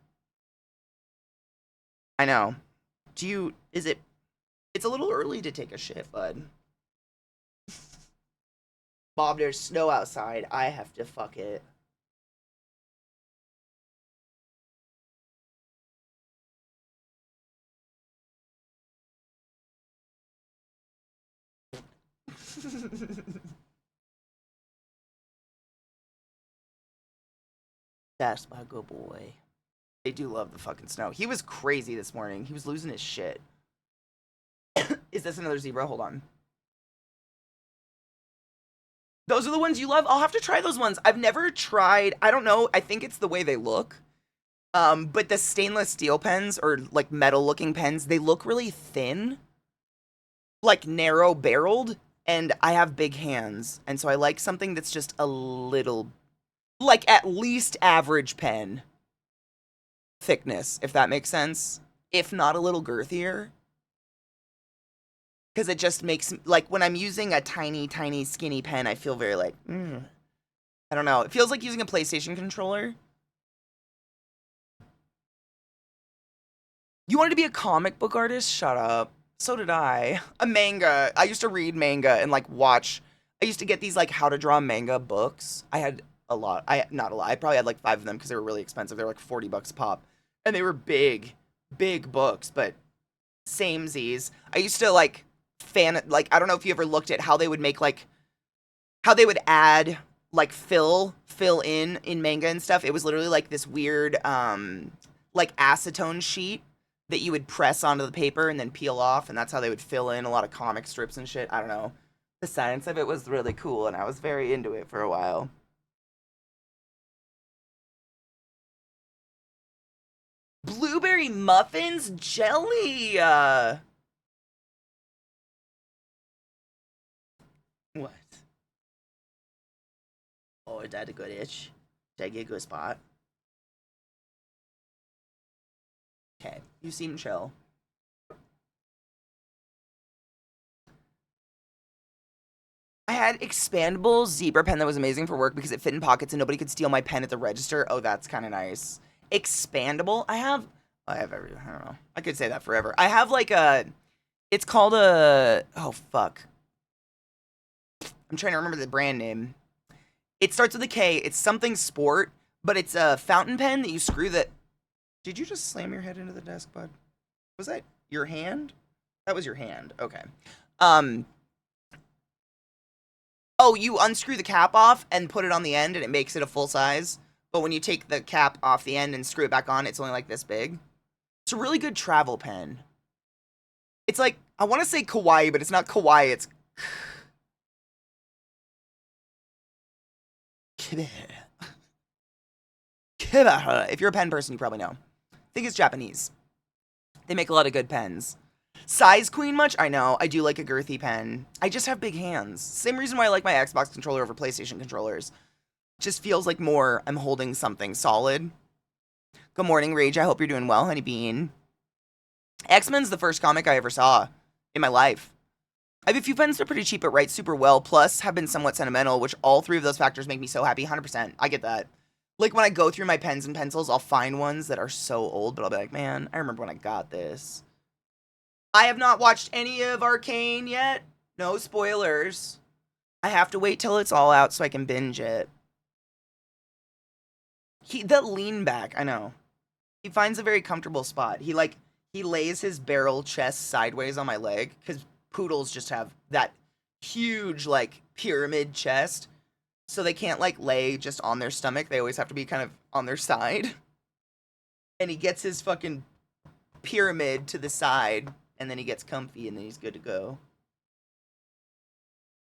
I know. It's a little early to take a shit, bud. Bob, there's snow outside. I have to fuck it. That's my good boy. They do love the fucking snow. He was crazy this morning. He was losing his shit. Is this another zebra? Hold on. Those are the ones you love? I'll have to try those ones. I've never tried. I don't know. I think it's the way they look. But the stainless steel pens, or like metal looking pens, they look really thin. Like narrow barreled. And I have big hands. And so I like something that's just a little, like at least average pen thickness, if that makes sense. If not a little girthier. Because it just makes, like, when I'm using a tiny, tiny, skinny pen, I feel very, like, I don't know. It feels like using a PlayStation controller. You wanted to be a comic book artist? Shut up. So did I. A manga. I used to read manga and, like, watch. I used to get these, like, how to draw manga books. I had a lot. Not a lot. I probably had like 5 of them because they were really expensive. They were like $40 a pop, and they were big, big books. But samesies. I used to like like I don't know if you ever looked at how they would make like how they would add like fill in manga and stuff. It was literally like this weird like acetone sheet that you would press onto the paper and then peel off, and that's how they would fill in a lot of comic strips and shit. I don't know. The science of it was really cool, and I was very into it for a while. Blueberry muffins jelly. What? Oh, is that a good itch? Did I get a good spot? Okay, you seem chill. I had expandable zebra pen that was amazing for work because it fit in pockets and nobody could steal my pen at the register. Oh, that's kind of nice. Expandable. I have every. I don't know. I could say that forever. I have like a. It's called a. Oh fuck. I'm trying to remember the brand name. It starts with a K. It's something sport, but it's a fountain pen that you screw the. Did you just slam your head into the desk, bud? Was that your hand? That was your hand. Okay. Um. Oh, you unscrew the cap off and put it on the end, and it makes it a full size. But when you take the cap off the end and screw it back on, it's only like this big. It's a really good travel pen. It's like, I want to say kawaii, but it's not kawaii, it's... If you're a pen person, you probably know. I think it's Japanese. They make a lot of good pens. Size queen much? I know. I do like a girthy pen. I just have big hands. Same reason why I like my Xbox controller over PlayStation controllers. Just feels like more I'm holding something solid. Good morning, Rage. I hope you're doing well, honey bean. X-Men's the first comic I ever saw in my life. I have a few pens that are pretty cheap but write super well, plus have been somewhat sentimental, which all three of those factors make me so happy. 100%. I get that. Like, when I go through my pens and pencils, I'll find ones that are so old, but I'll be like, man, I remember when I got this. I have not watched any of Arcane yet. No spoilers. I have to wait till it's all out so I can binge it. The lean back, I know. He finds a very comfortable spot. He lays his barrel chest sideways on my leg, because poodles just have that huge, like, pyramid chest. So they can't, like, lay just on their stomach. They always have to be kind of on their side. And he gets his fucking pyramid to the side, and then he gets comfy, and then he's good to go.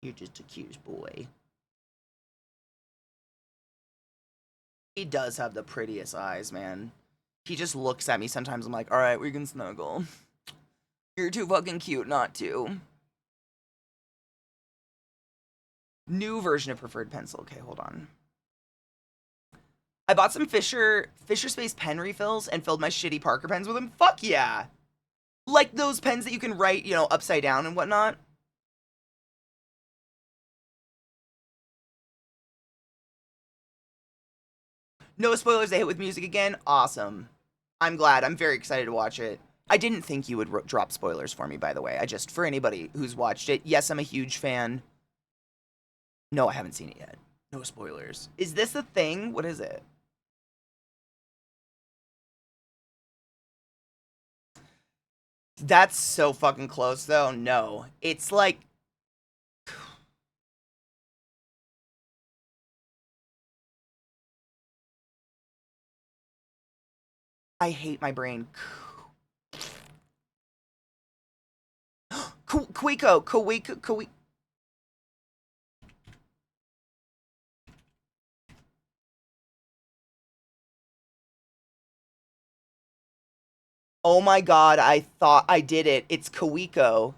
You're just a cute boy. He does have the prettiest eyes, man. He just looks at me sometimes. I'm like, alright, we can snuggle. You're too fucking cute not to. New version of preferred pencil. Okay, hold on. I bought some Fisher Space pen refills and filled my shitty Parker pens with them. Fuck yeah! Like those pens that you can write, you know, upside down and whatnot. No spoilers, they hit with music again. Awesome. I'm glad. I'm very excited to watch it. I didn't think you would drop spoilers for me, by the way. For anybody who's watched it, yes, I'm a huge fan. No, I haven't seen it yet. No spoilers. Is this a thing? What is it? That's so fucking close, though. No. It's like... I hate my brain. Kawiko. Oh my god, I thought I did it. It's Kawiko.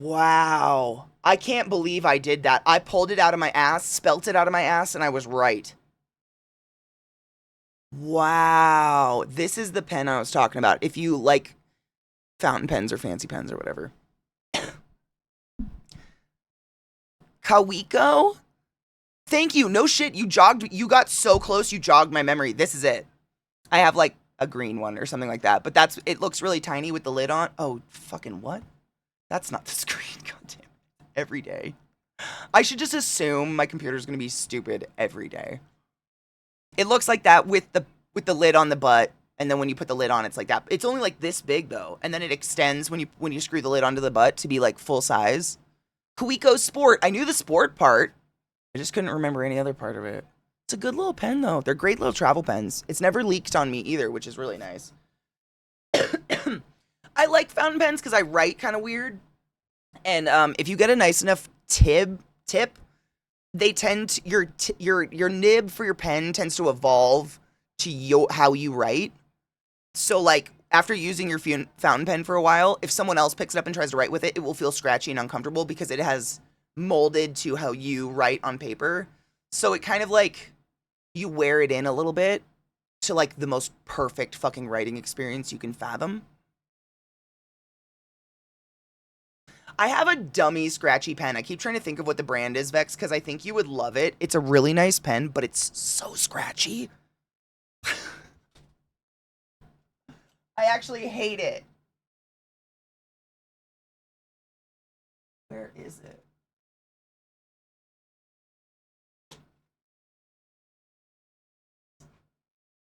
Wow. I can't believe I did that. I pulled it out of my ass, spelt it out of my ass, and I was right. Wow. This is the pen I was talking about. If you like fountain pens or fancy pens or whatever. Kawiko? Thank you. No shit. You got so close, you jogged my memory. This is it. I have like a green one or something like that, but it looks really tiny with the lid on. Oh, fucking what? That's not the screen. God damn it. Every day. I should just assume my computer's gonna be stupid every day. It looks like that with the lid on the butt, and then when you put the lid on, it's like that. It's only like this big though, and then it extends when you screw the lid onto the butt to be like full size. Kuiko Sport. I knew the sport part. I just couldn't remember any other part of it. It's a good little pen though. They're great little travel pens. It's never leaked on me either, which is really nice. I like fountain pens because I write kind of weird. And if you get a nice enough tip, they tend to, your nib for your pen tends to evolve to how you write. So like after using your fountain pen for a while, if someone else picks it up and tries to write with it, it will feel scratchy and uncomfortable because it has molded to how you write on paper. So it kind of like you wear it in a little bit to like the most perfect fucking writing experience you can fathom. I have a dummy scratchy pen. I keep trying to think of what the brand is, Vex, because I think you would love it. It's a really nice pen, but it's so scratchy. I actually hate it. Where is it?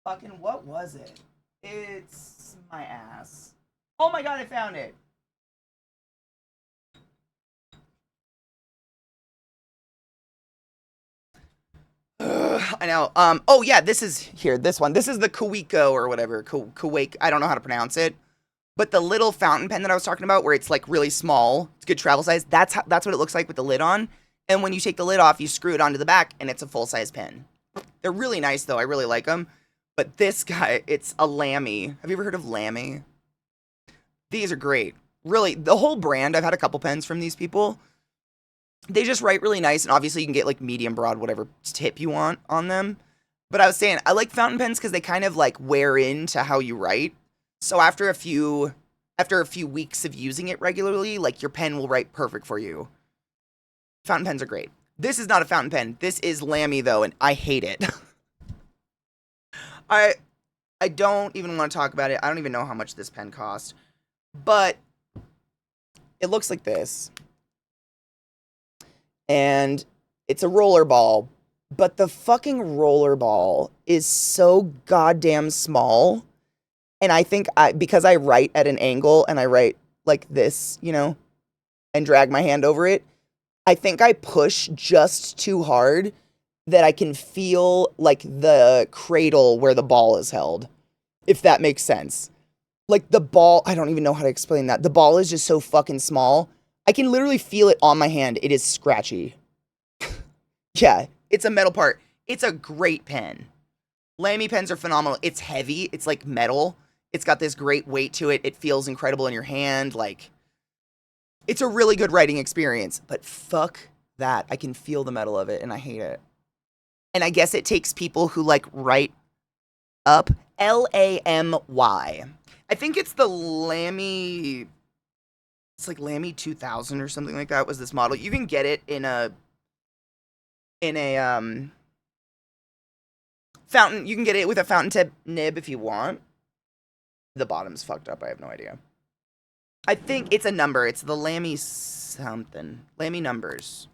Fucking what was it? It's my ass. Oh my god, I found it. I know. Oh yeah, this is here. This one. This is the Kuiko or whatever. Kuwait. I don't know how to pronounce it. But the little fountain pen that I was talking about, where it's like really small, it's good travel size. That's what it looks like with the lid on. And when you take the lid off, you screw it onto the back, and it's a full size pen. They're really nice though. I really like them. But this guy, it's a Lamy. Have you ever heard of Lamy? These are great. Really, the whole brand. I've had a couple pens from these people. They just write really nice, and obviously you can get like medium, broad, whatever tip you want on them. But I was saying, I like fountain pens because they kind of like wear into how you write. So after a few weeks of using it regularly, like your pen will write perfect for you. Fountain pens are great. This is not a fountain pen. This is Lamy though, and I hate it. I don't even want to talk about it. I don't even know how much this pen cost. But it looks like this. And it's a roller ball, but the fucking roller ball is so goddamn small. And I think because I write at an angle and I write like this, you know, and drag my hand over it, I think I push just too hard that I can feel like the cradle where the ball is held, if that makes sense. Like the ball, I don't even know how to explain that. The ball is just so fucking small. I can literally feel it on my hand. It is scratchy. Yeah, it's a metal part. It's a great pen. Lamy pens are phenomenal. It's heavy. It's like metal. It's got this great weight to it. It feels incredible in your hand. Like, it's a really good writing experience. But fuck that. I can feel the metal of it, and I hate it. And I guess it takes people who, like, write up. Lamy. I think it's the Lamy... It's like Lamy 2000 or something like that was this model. You can get it in a fountain. You can get it with a fountain tip nib if you want. The bottom's fucked up. I have no idea. I think it's a number. It's the Lamy something. Lamy numbers.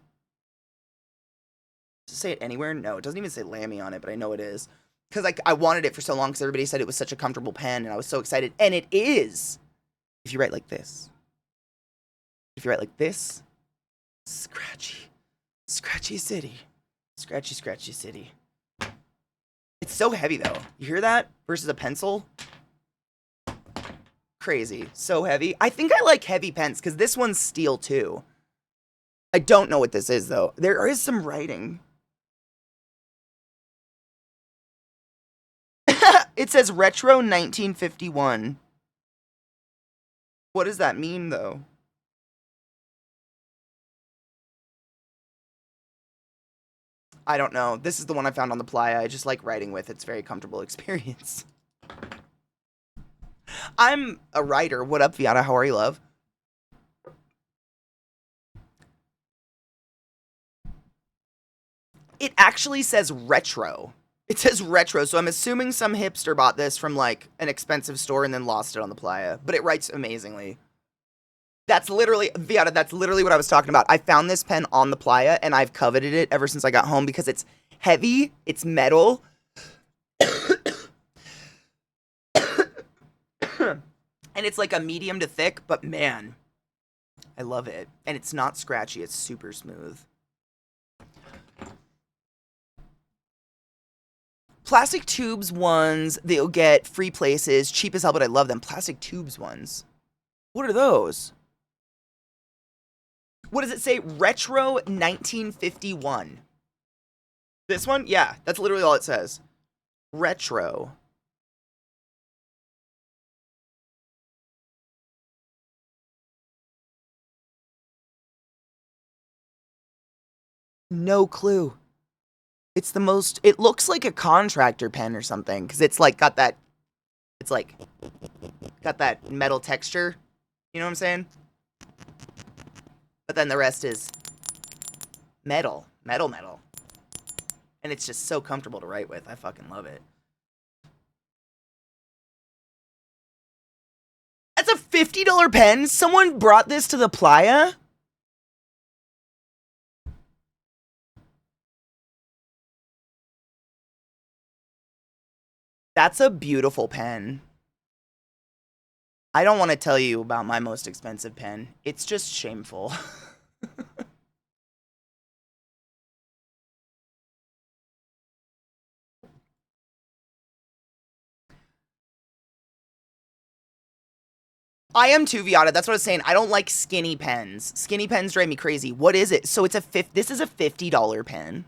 Does it say it anywhere? No, it doesn't even say Lamy on it, but I know it is. Because like I wanted it for so long because everybody said it was such a comfortable pen, and I was so excited. And it is. If you write like this. If you write like this, scratchy, scratchy city, scratchy, scratchy city. It's so heavy though. You hear that? Versus a pencil. Crazy. So heavy. I think I like heavy pens because this one's steel too. I don't know what this is though. There is some writing. It says retro 1951. What does that mean though? I don't know. This is the one I found on the playa. I just like writing with. It's a very comfortable experience. I'm a writer. What up, Viana? How are you, love? It actually says retro. It says retro, so I'm assuming some hipster bought this from like an expensive store and then lost it on the playa. But it writes amazingly. That's literally, Viata, that's literally what I was talking about. I found this pen on the playa, and I've coveted it ever since I got home because it's heavy, it's metal, and it's like a medium to thick, but man, I love it. And it's not scratchy, it's super smooth. Plastic tubes ones, they'll get free places, cheap as hell, but I love them. Plastic tubes ones. What are those? What does it say? Retro 1951. This one? Yeah, that's literally all it says. Retro. No clue. It's the most, it looks like a contractor pen or something, because it's like got that, it's like, got that metal texture. You know what I'm saying? But then the rest is metal. Metal. And it's just so comfortable to write with. I fucking love it. That's a $50 pen? Someone brought this to the playa? That's a beautiful pen. I don't want to tell you about my most expensive pen. It's just shameful. I am too, Viata. That's what I was saying. I don't like skinny pens. Skinny pens drive me crazy. What is it? So it's this is a $50 pen.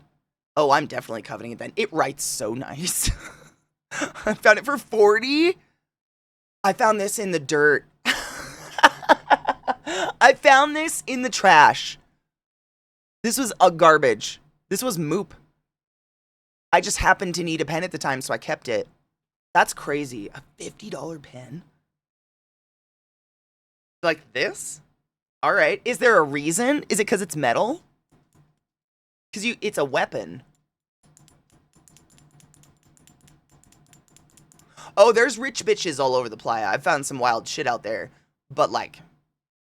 Oh, I'm definitely coveting it then. It writes so nice. I found it for 40. I found this in the dirt. I found this in the trash. This was a garbage. This was moop. I just happened to need a pen at the time, so I kept it. That's crazy. A $50 pen? Like this? All right. Is there a reason? Is it because it's metal? Because it's a weapon. Oh, there's rich bitches all over the playa. I've found some wild shit out there. But, like,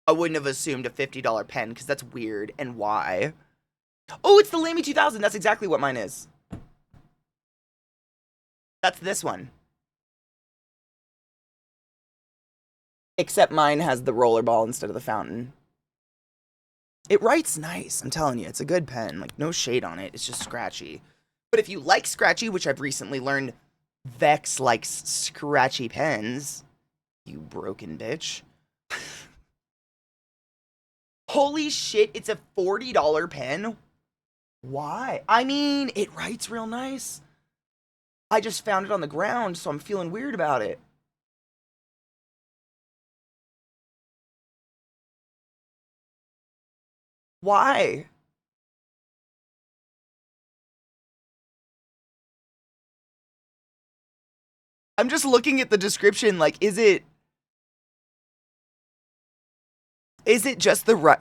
I wouldn't have assumed a $50 pen because that's weird. And why? Oh, it's the Lamy 2000. That's exactly what mine is. That's this one. Except mine has the rollerball instead of the fountain. It writes nice. I'm telling you, it's a good pen. Like, no shade on it. It's just scratchy. But if you like scratchy, which I've recently learned Vex likes scratchy pens, you broken bitch. Holy shit, it's a $40 pen? Why? I mean, it writes real nice. I just found it on the ground, so I'm feeling weird about it. Why? I'm just looking at the description, like, is it just the right?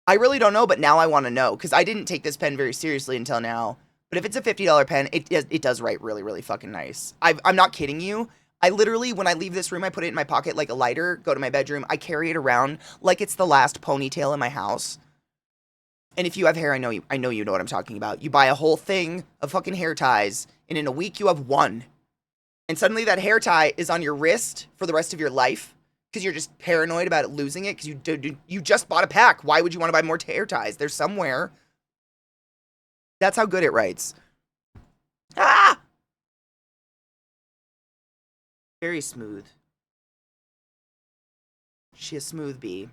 I really don't know, but now I want to know, because I didn't take this pen very seriously until now. But if it's a $50 pen, it does write really, really fucking nice. I'm not kidding you. I literally, when I leave this room, I put it in my pocket like a lighter, go to my bedroom. I carry it around like it's the last ponytail in my house. And if you have hair, I know you know what I'm talking about. You buy a whole thing of fucking hair ties, and in a week you have one. And suddenly that hair tie is on your wrist for the rest of your life because you're just paranoid about it losing it because you just bought a pack. Why would you want to buy more hair ties? They're somewhere. That's how good it writes. Ah! Very smooth. She a smooth bee.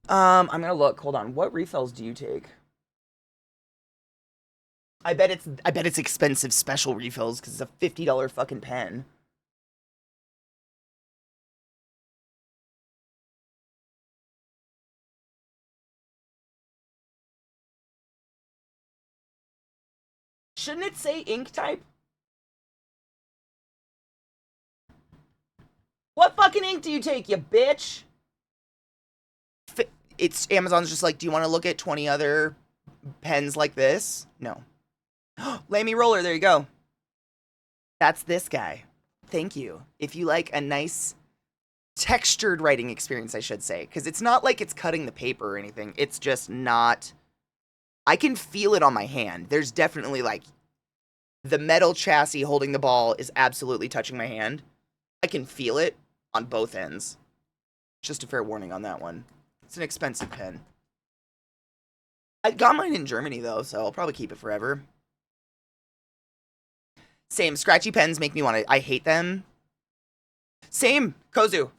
I'm gonna look. Hold on. What refills do you take? I bet it's expensive special refills because it's a $50 fucking pen. Shouldn't it say ink type? What fucking ink do you take, you bitch? It's Amazon's just like, do you want to look at 20 other pens like this? No. Lamy roller, there you go. That's this guy. Thank you. If you like a nice textured writing experience, I should say, because it's not like it's cutting the paper or anything. It's just not. I can feel it on my hand. There's definitely like the metal chassis holding the ball is absolutely touching my hand. I can feel it on both ends. Just a fair warning on that one. It's an expensive pen. I got mine in Germany though, so I'll probably keep it forever. Same, scratchy pens make me want to. I hate them. Same, Kozu.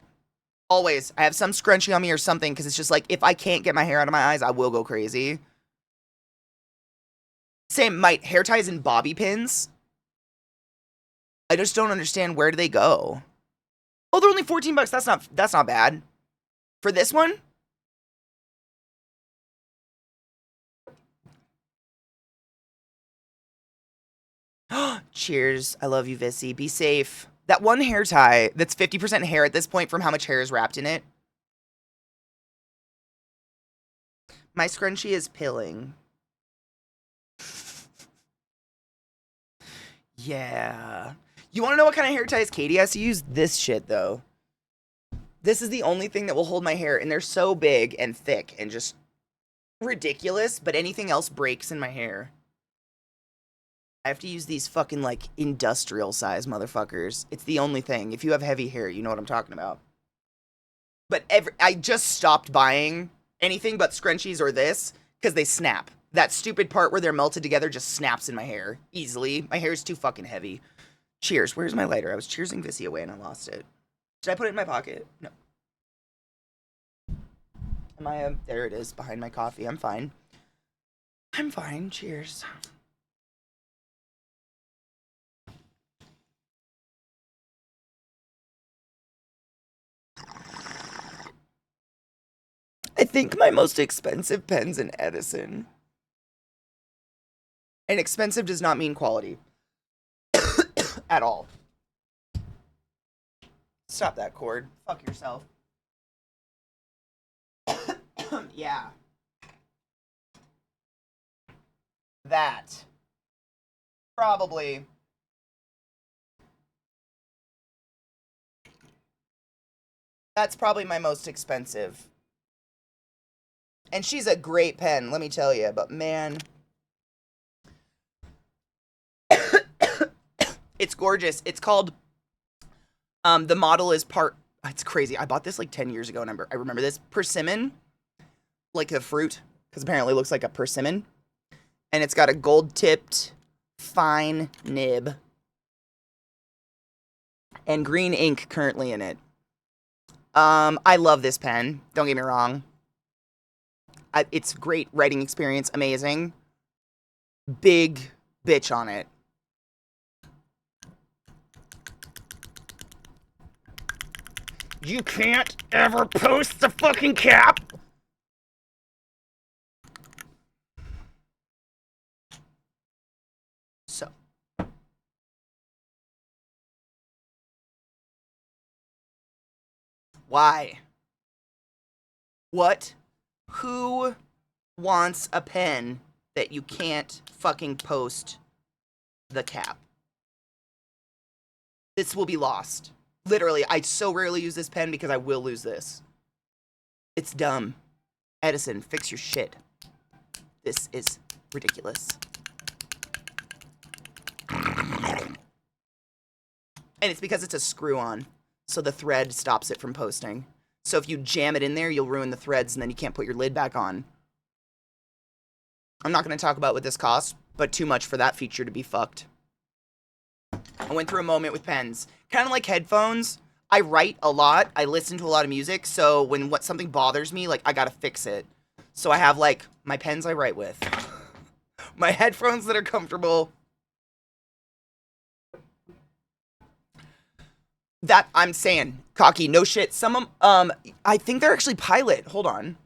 Always. I have some scrunchie on me or something because it's just like if I can't get my hair out of my eyes, I will go crazy. Same, my hair ties and bobby pins. I just don't understand, where do they go? Oh, they're only $14. That's not bad. For this one? Cheers. I love you, Vissy. Be safe. That one hair tie that's 50% hair at this point from how much hair is wrapped in it. My scrunchie is pilling. Yeah. You want to know what kind of hair ties Katie has to use? This shit, though. This is the only thing that will hold my hair, and they're so big and thick and just ridiculous, but anything else breaks in my hair. I have to use these fucking, like, industrial size motherfuckers. It's the only thing. If you have heavy hair, you know what I'm talking about. But I just stopped buying anything but scrunchies or this because they snap. That stupid part where they're melted together just snaps in my hair easily. My hair is too fucking heavy. Cheers. Where's my lighter? I was cheersing Vissy away and I lost it. Did I put it in my pocket? No. Am I, there it is, behind my coffee. I'm fine. I'm fine. Cheers. I think my most expensive pen's an Edison. And expensive does not mean quality. At all. Stop that cord. Fuck yourself. Yeah. That. Probably. That's probably my most expensive. And she's a great pen, let me tell you. But man, it's gorgeous. It's called, the model is it's crazy. I bought this like 10 years ago, and I remember this. Persimmon, like the fruit, because apparently it looks like a persimmon. And it's got a gold-tipped, fine nib. And green ink currently in it. I love this pen. Don't get me wrong. It's great writing experience, amazing. Big bitch on it. You can't ever post the fucking cap. So. Why? What? Who wants a pen that you can't fucking post the cap? This will be lost. Literally, I so rarely use this pen because I will lose this. It's dumb. Edison, fix your shit. This is ridiculous. And it's because it's a screw-on, so the thread stops it from posting. So if you jam it in there, you'll ruin the threads, and then you can't put your lid back on. I'm not going to talk about what this costs, but too much for that feature to be fucked. I went through a moment with pens. Kind of like headphones. I write a lot. I listen to a lot of music, so when something bothers me, like, I gotta fix it. So I have, like, my pens I write with. My headphones that are comfortable. That, I'm saying, cocky, no shit. Some of them, I think they're actually Pilot. Hold on.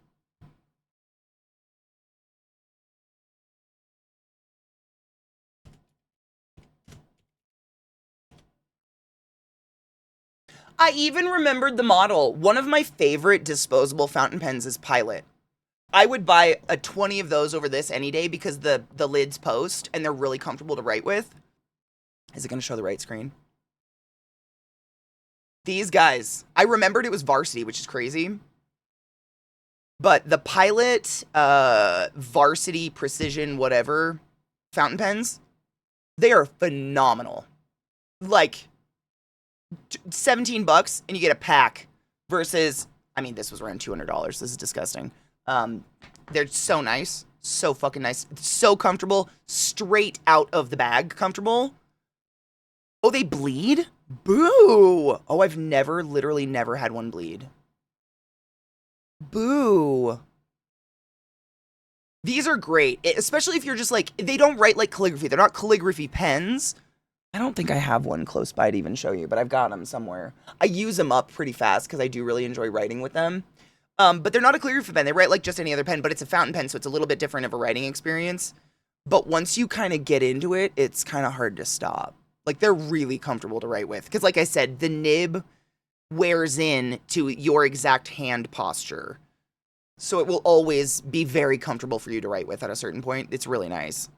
I even remembered the model. One of my favorite disposable fountain pens is Pilot. I would buy a 20 of those over this any day because the lids post and they're really comfortable to write with. Is it going to show the right screen? These guys, I remembered it was Varsity, which is crazy. But the Pilot, Varsity, Precision, whatever, fountain pens, they are phenomenal. Like, $17 and you get a pack versus, I mean, this was around $200. This is disgusting. They're so nice. So fucking nice. So comfortable. Straight out of the bag comfortable. Oh, they bleed? Boo! Oh, I've literally never had one bleed. Boo. These are great, especially if you're just like, they don't write like calligraphy. They're not calligraphy pens. I don't think I have one close by to even show you, but I've got them somewhere. I use them up pretty fast because I do really enjoy writing with them. But they're not a calligraphy pen. They write like just any other pen, but it's a fountain pen, so it's a little bit different of a writing experience. But once you kind of get into it, it's kind of hard to stop. Like, they're really comfortable to write with. Because like I said, the nib wears in to your exact hand posture. So it will always be very comfortable for you to write with at a certain point. It's really nice.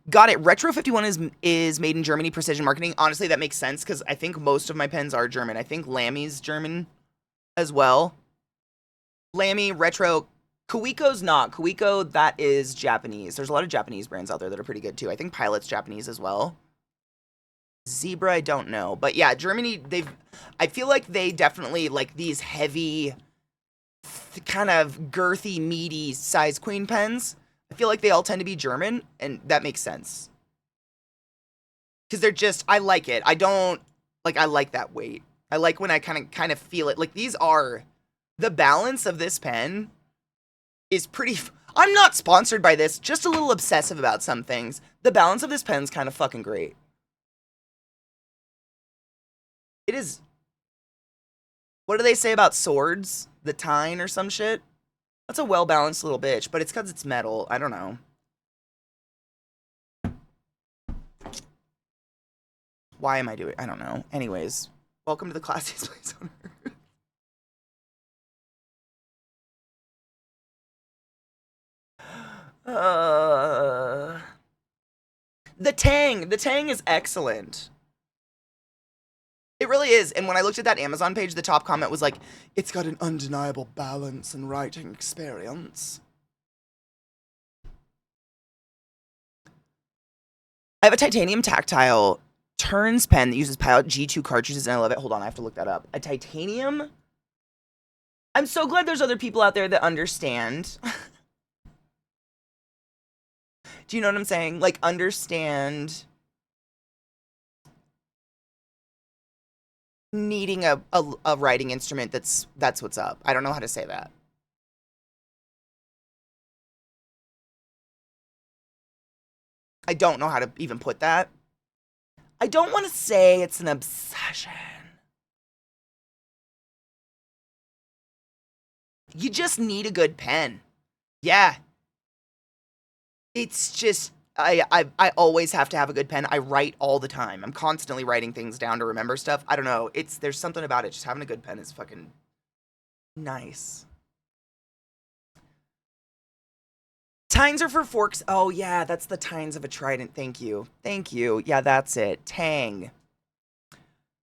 Got it. Retro 51 is made in Germany, precision marketing. Honestly, that makes sense because I think most of my pens are German. I think Lami's German as well. Lamy, Retro. Kawiko's not. Kawiko, that is Japanese. There's a lot of Japanese brands out there that are pretty good too. I think Pilot's Japanese as well. Zebra, I don't know. But yeah, Germany, I feel like they definitely like these heavy, kind of girthy, meaty size queen pens. I feel like they all tend to be German, and that makes sense. Because they're just, I like it. I like that weight. I like when I kind of feel it. Like, these are, the balance of this pen is pretty, I'm not sponsored by this, just a little obsessive about some things. The balance of this pen's kind of fucking great. It is, what do they say about swords? The tine or some shit? That's a well-balanced little bitch, but it's because it's metal. I don't know. Why am I doing? I don't know. Anyways, welcome to the classiest place on earth. The Tang is excellent. It really is. And when I looked at that Amazon page, the top comment was like, it's got an undeniable balance and writing experience. I have a titanium tactile turns pen that uses Pilot G2 cartridges, and I love it. Hold on, I have to look that up. A titanium? I'm so glad there's other people out there that understand. Do you know what I'm saying? Like, understand needing a writing instrument that's what's up. I don't know how to say that. I don't know how to even put that. I don't want to say it's an obsession. You just need a good pen. Yeah. It's just, I always have to have a good pen. I write all the time. I'm constantly writing things down to remember stuff. I don't know. There's something about it. Just having a good pen is fucking nice. Tines are for forks. Oh, yeah, that's the tines of a trident. Thank you. Thank you. Yeah, that's it. Tang.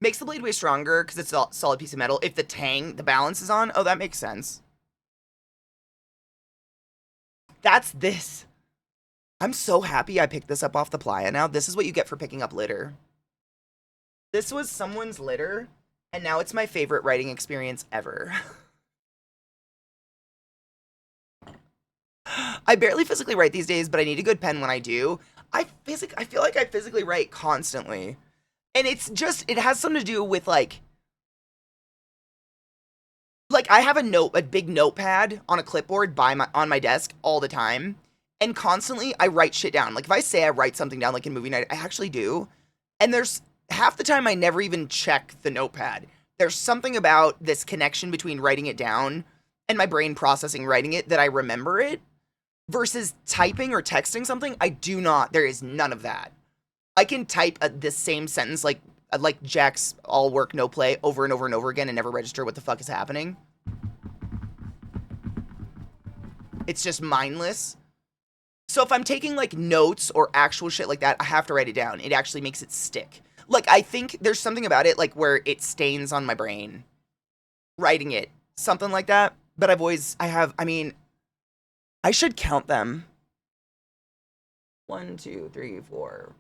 Makes the blade way stronger because it's a solid piece of metal. If the balance is on, oh, that makes sense. That's this. I'm so happy I picked this up off the playa now. This is what you get for picking up litter. This was someone's litter, and now it's my favorite writing experience ever. I barely physically write these days, but I need a good pen when I do. I feel like I physically write constantly. And it's just, it has something to do with like I have a big notepad on a clipboard on my desk all the time. And constantly I write shit down. Like, if I say I write something down like in movie night, I actually do. And there's half the time I never even check the notepad. There's something about this connection between writing it down and my brain processing writing it that I remember it. Versus typing or texting something, I do not. There is none of that. I can type this same sentence like Jack's all work, no play over and over and over again and never register what the fuck is happening. It's just mindless. So if I'm taking like notes or actual shit like that, I have to write it down. It actually makes it stick. Like, I think there's something about it, like, where it stains on my brain. Writing it. Something like that. But I should count them. 1, 2, 3, 4,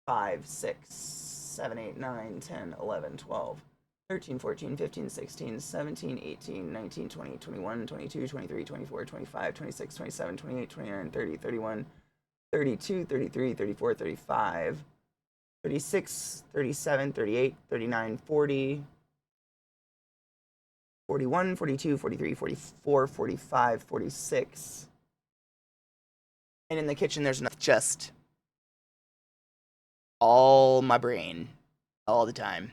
5, 6, 7, 8, 9, 10, 11, 12, 13, 14, 15, 16, 17, 18, 19, 20, 21, 22, 23, 24, 25, 26, 27, 28, 29, 30, 31, 32, 33, 34, 35, 36, 37, 38, 39, 40, 41, 42, 43, 44, 45, 46. And in the kitchen, there's enough just all my brain all the time.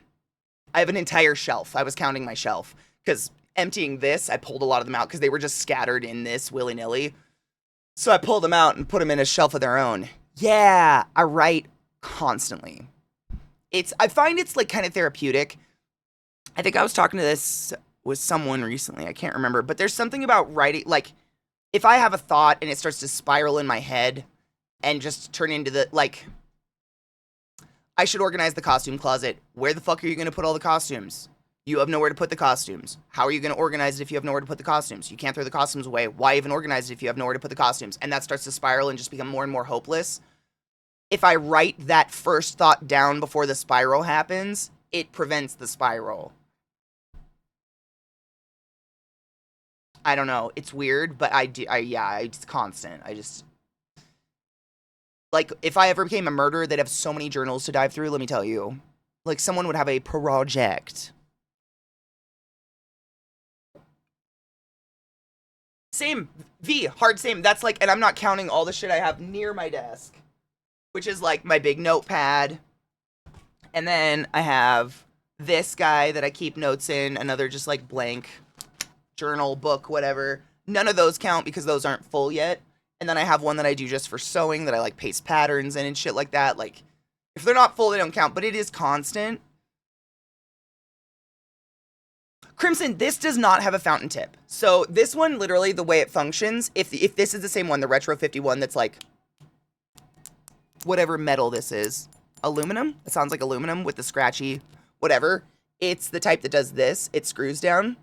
I have an entire shelf. I was counting my shelf because emptying this, I pulled a lot of them out because they were just scattered in this willy-nilly. So I pulled them out and put them in a shelf of their own. Yeah, I write constantly. I find it's like kind of therapeutic. I think I was talking to this with someone recently. I can't remember, but there's something about writing, like, if I have a thought and it starts to spiral in my head and just turn into the, like, I should organize the costume closet. Where the fuck are you going to put all the costumes? You have nowhere to put the costumes. How are you going to organize it if you have nowhere to put the costumes? You can't throw the costumes away. Why even organize it if you have nowhere to put the costumes? And that starts to spiral and just become more and more hopeless. If I write that first thought down before the spiral happens, it prevents the spiral. I don't know. It's weird, but it's constant. Like, if I ever became a murderer, they'd have so many journals to dive through, let me tell you. Like, someone would have a project. Same. Hard same. That's like, and I'm not counting all the shit I have near my desk, which is like my big notepad. And then I have this guy that I keep notes in, another just like blank journal, book, whatever. None of those count because those aren't full yet. And then I have one that I do just for sewing that I like paste patterns in and shit like that. Like, if they're not full, they don't count, but it is constant. Crimson, this does not have a fountain tip. So this one, literally, the way it functions, if this is the same one, the Retro 51 that's like, whatever metal this is, aluminum? It sounds like aluminum with the scratchy, whatever. It's the type that does this. It screws down,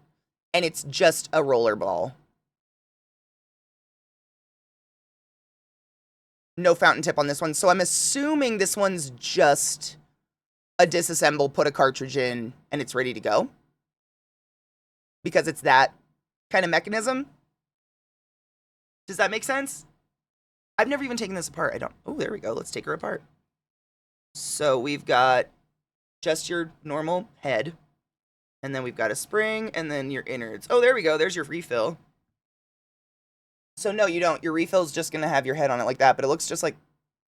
and it's just a roller ball. No fountain tip on this one. So I'm assuming this one's just a disassemble, put a cartridge in, and it's ready to go. Because it's that kind of mechanism. Does that make sense? I've never even taken this apart. Oh, there we go. Let's take her apart. So we've got just your normal head. And then we've got a spring, and then your innards. Oh, there we go. There's your refill. So no, you don't. Your refill's just going to have your head on it like that, but it looks just like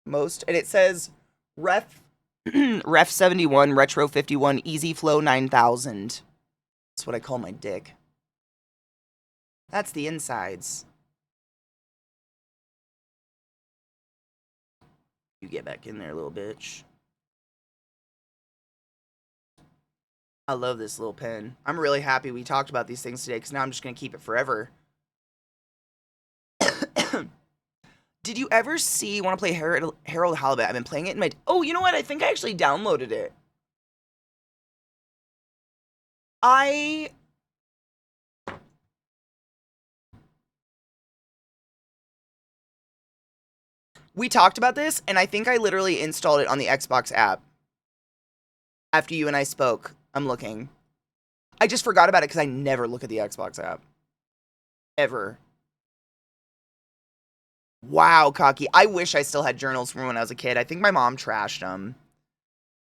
most. And it says Ref 71, Retro 51, Easy Flow 9000. That's what I call my dick. That's the insides. You get back in there, little bitch. I love this little pen. I'm really happy we talked about these things today, because now I'm just going to keep it forever. Did you ever want to play Harold Halibut? I've been playing it in my... Oh, you know what? I think I actually downloaded it. We talked about this, and I think I literally installed it on the Xbox app. After you and I spoke. I'm looking. I just forgot about it because I never look at the Xbox app. Ever. Wow, cocky. I wish I still had journals from when I was a kid. I think my mom trashed them.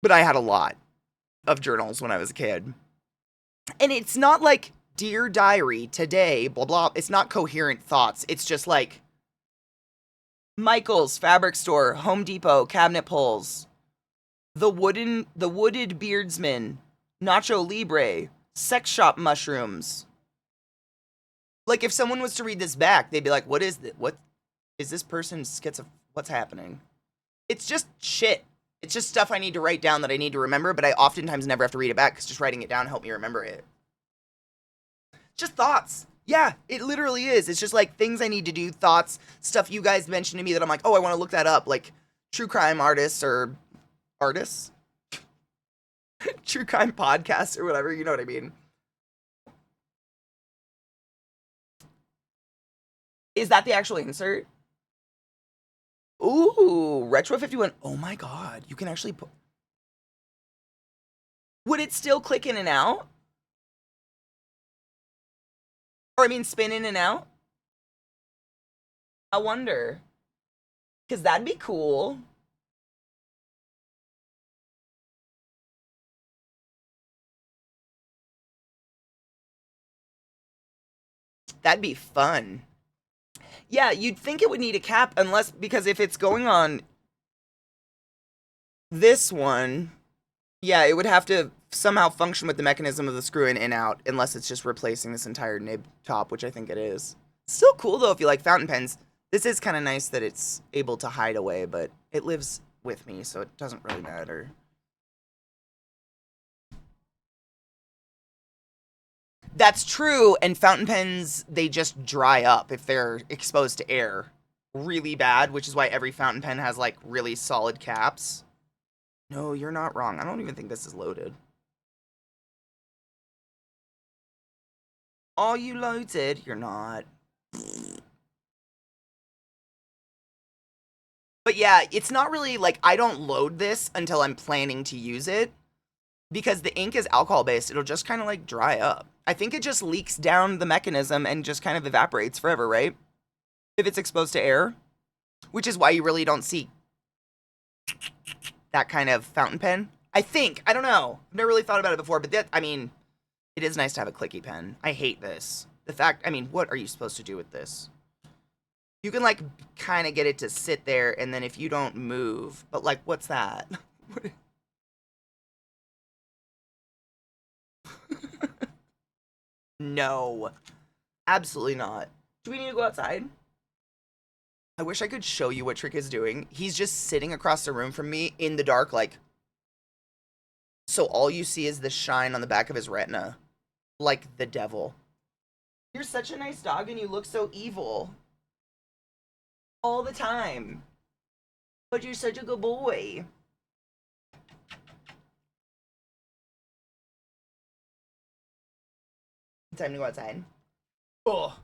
But I had a lot of journals when I was a kid. And it's not like, Dear Diary, today, blah, blah. It's not coherent thoughts. It's just like, Michael's, Fabric Store, Home Depot, cabinet pulls, the Wooded Beardsman, Nacho Libre, Sex Shop Mushrooms. Like, if someone was to read this back, they'd be like, what is this? What is this person what's happening? It's just shit. It's just stuff I need to write down that I need to remember, but I oftentimes never have to read it back because just writing it down helped me remember it. Just thoughts. Yeah, it literally is. It's just like things I need to do, thoughts, stuff you guys mentioned to me that I'm like, oh, I want to look that up. Like true crime artists or artists, true crime podcasts or whatever. You know what I mean? Is that the actual insert? Ooh, Retro 51. Oh my God. You can actually put. Would it still click in and out? Or I mean, spin in and out? I wonder. Because that'd be cool. That'd be fun. Yeah, you'd think it would need a cap unless, because if it's going on this one, yeah, it would have to somehow function with the mechanism of the screw in and out, unless it's just replacing this entire nib top, which I think it is. Still cool though if you like fountain pens. This is kind of nice that it's able to hide away, but it lives with me, so it doesn't really matter. That's true, and fountain pens, they just dry up if they're exposed to air really bad, which is why every fountain pen has like really solid caps. No, you're not wrong. I don't even think this is loaded. Are you loaded? You're not. But yeah, it's not really like I don't load this until I'm planning to use it because the ink is alcohol based. It'll just kind of like dry up. I think it just leaks down the mechanism and just kind of evaporates forever, right? If it's exposed to air, which is why you really don't see that kind of fountain pen. I think. I don't know. I've never really thought about it before, but I mean, it is nice to have a clicky pen. I hate this. The fact, I mean, what are you supposed to do with this? You can, like, kind of get it to sit there, and then if you don't move, but, like, what's that? No. Absolutely not. Do we need to go outside? I wish I could show you what Trick is doing. He's just sitting across the room from me in the dark, like, so all you see is the shine on the back of his retina. Like the devil. You're such a nice dog, and you look so evil. All the time. But you're such a good boy. Time to go outside. Oh.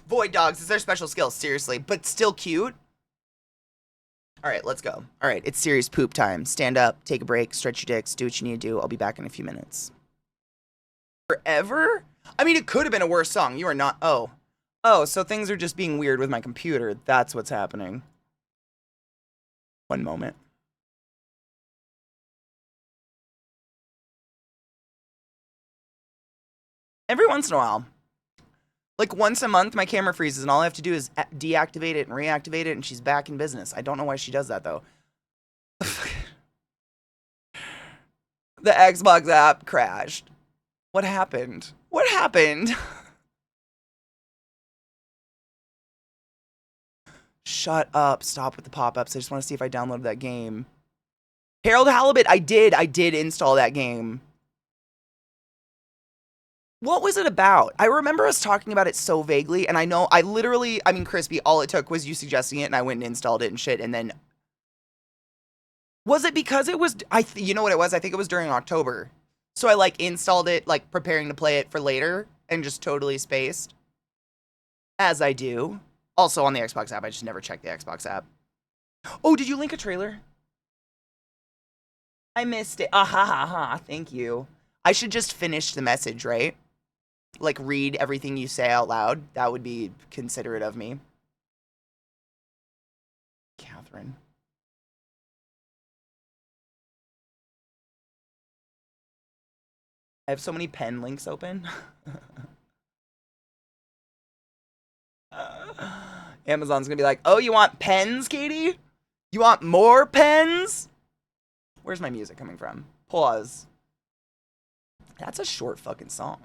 Void dogs is their special skill, seriously. But still cute. Alright, let's go. Alright, it's serious poop time. Stand up, take a break, stretch your dicks, do what you need to do. I'll be back in a few minutes. Forever? I mean, it could have been a worse song. You are not. Oh. Oh, so things are just being weird with my computer. That's what's happening. One moment. Every once in a while. Like once a month, my camera freezes, and all I have to do is deactivate it and reactivate it, and she's back in business. I don't know why she does that, though. The Xbox app crashed. What happened? What happened? Shut up. Stop with the pop-ups. I just want to see if I downloaded that game. Harold Halibut, I did install that game. What was it about? I remember us talking about it so vaguely, and I know, I mean, Crispy, all it took was you suggesting it, and I went and installed it and shit, and then... Was it because it was... you know what it was? I think it was during October. So I, like, installed it, like, preparing to play it for later, and just totally spaced. As I do. Also on the Xbox app, I just never checked the Xbox app. Oh, did you link a trailer? I missed it. Ah ha ha ha, thank you. I should just finish the message, right? Like, read everything you say out loud. That would be considerate of me. Catherine. I have so many pen links open. Amazon's gonna be like, oh, you want pens, Katie? You want more pens? Where's my music coming from? Pause. That's a short fucking song.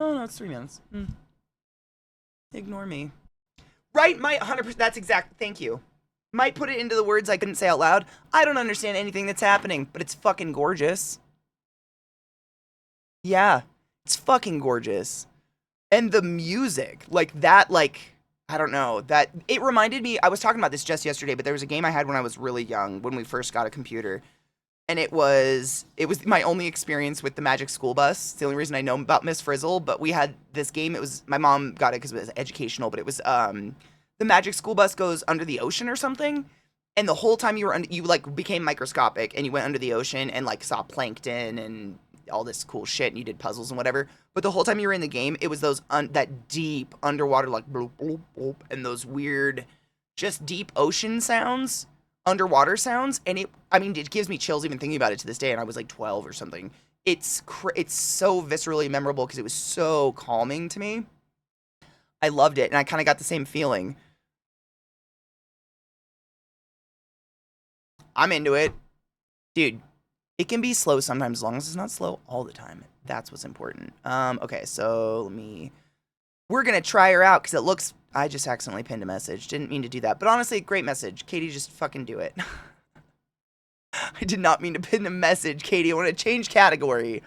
Oh, no, it's 3 minutes. Ignore me. Right, might 100%. That's exact. Thank you. Might put it into the words I couldn't say out loud. I don't understand anything that's happening, but it's fucking gorgeous. Yeah. It's fucking gorgeous. And the music, like that, like, I don't know, that it reminded me. I was talking about this just yesterday, but there was a game I had when I was really young, when we first got a computer. And it was my only experience with the Magic School Bus. It's the only reason I know about Miss Frizzle. But we had this game. It was my mom got it because it was educational. But it was the Magic School Bus goes under the ocean or something, and the whole time you like became microscopic and you went under the ocean and like saw plankton and all this cool shit and you did puzzles and whatever. But the whole time you were in the game, it was those that deep underwater like bloop, bloop, bloop, and those weird, just deep ocean sounds, underwater sounds, and it gives me chills even thinking about it to this day. And I was like 12 or something. It's so viscerally memorable because it was so calming to me. I loved it, and I kind of got the same feeling. I'm into it, dude. It can be slow sometimes, as long as it's not slow all the time. That's what's important. Okay, so we're gonna try her out because it looks. I just accidentally pinned a message. Didn't mean to do that, but honestly, great message, Katie. Just fucking do it. I did not mean to pin a message, Katie. I want to change category.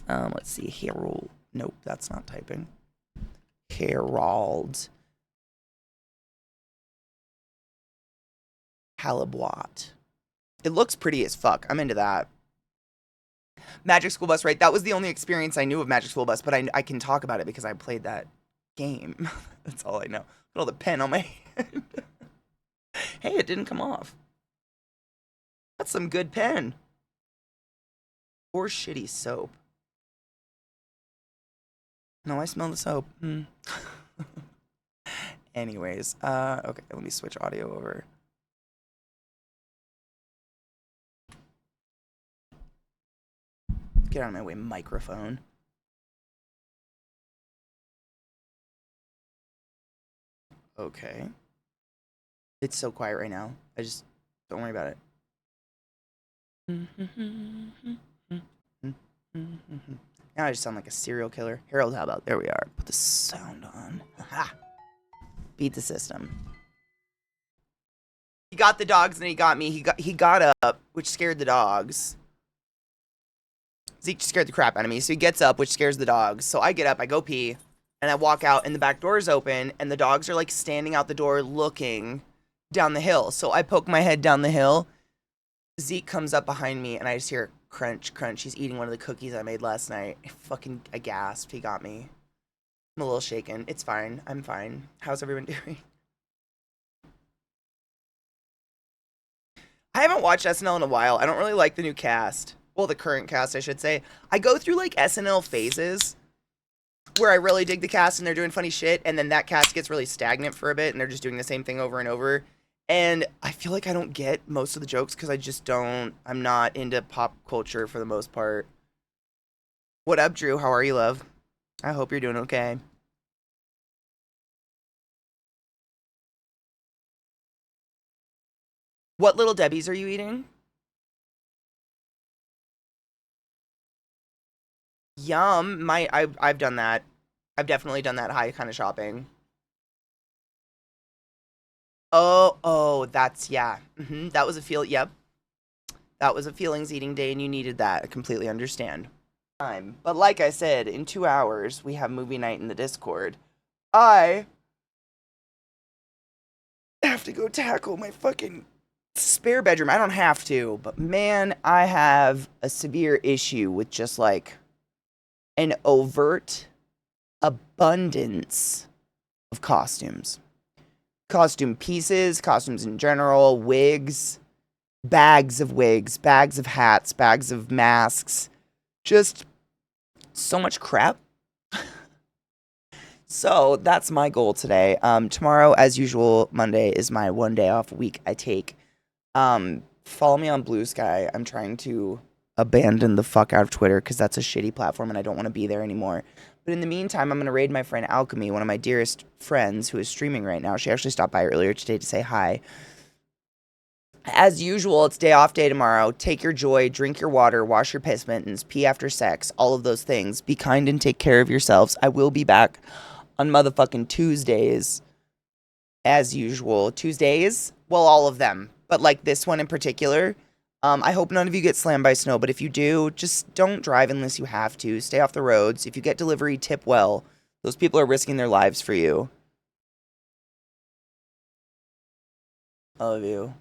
Let's see, Harold. Nope, that's not typing. Harold Halaboit. It looks pretty as fuck. I'm into that. Magic School Bus, right? That was the only experience I knew of Magic School Bus, but I can talk about it because I played that game. That's all I know. Put all the pen on my hand. Hey, it didn't come off. That's some good pen. Or shitty soap. No, I smell the soap. Anyways, okay, let me switch audio over. Get out of my way, microphone. Okay. It's so quiet right now. Don't worry about it. Now I just sound like a serial killer. Harold, how about? There we are. Put the sound on. Ha! Beat the system. He got the dogs and he got me. He got up, which scared the dogs. Zeke scared the crap out of me, so he gets up, which scares the dogs. So I get up, I go pee, and I walk out, and the back door is open, and the dogs are like standing out the door looking down the hill. So I poke my head down the hill. Zeke comes up behind me, and I just hear crunch, crunch. He's eating one of the cookies I made last night. I gasped. He got me. I'm a little shaken. It's fine. I'm fine. How's everyone doing? I haven't watched SNL in a while. I don't really like the new cast. Well, the current cast, I should say. I go through like SNL phases where I really dig the cast and they're doing funny shit, and then that cast gets really stagnant for a bit and they're just doing the same thing over and over. And I feel like I don't get most of the jokes because I'm not into pop culture for the most part. What up, Drew? How are you, love? I hope you're doing okay. What Little Debbie's are you eating? Yum. I've done that. I've definitely done that high kind of shopping. Oh, that's yeah. That was a Yep, that was a feelings eating day, and you needed that. I completely understand. But like I said, in 2 hours we have movie night in the Discord. I have to go tackle my fucking spare bedroom. I don't have to, but man, I have a severe issue with just like an overt abundance of costumes. Costume pieces, costumes in general, bags of wigs, bags of hats, bags of masks. Just so much crap. So that's my goal today. Tomorrow, as usual, Monday is my one day off week I take. Follow me on Blue Sky. I'm trying to abandon the fuck out of Twitter because that's a shitty platform and I don't want to be there anymore. But in the meantime, I'm going to raid my friend Alchemy, one of my dearest friends who is streaming right now. She actually stopped by earlier today to say hi. As usual, it's day off day tomorrow. Take your joy, drink your water, wash your piss mittens, pee after sex, all of those things. Be kind and take care of yourselves. I will be back on motherfucking Tuesdays. As usual. Tuesdays? Well, all of them. But like this one in particular. I hope none of you get slammed by snow, but if you do, just don't drive unless you have to. Stay off the roads. If you get delivery, tip well. Those people are risking their lives for you. I love you.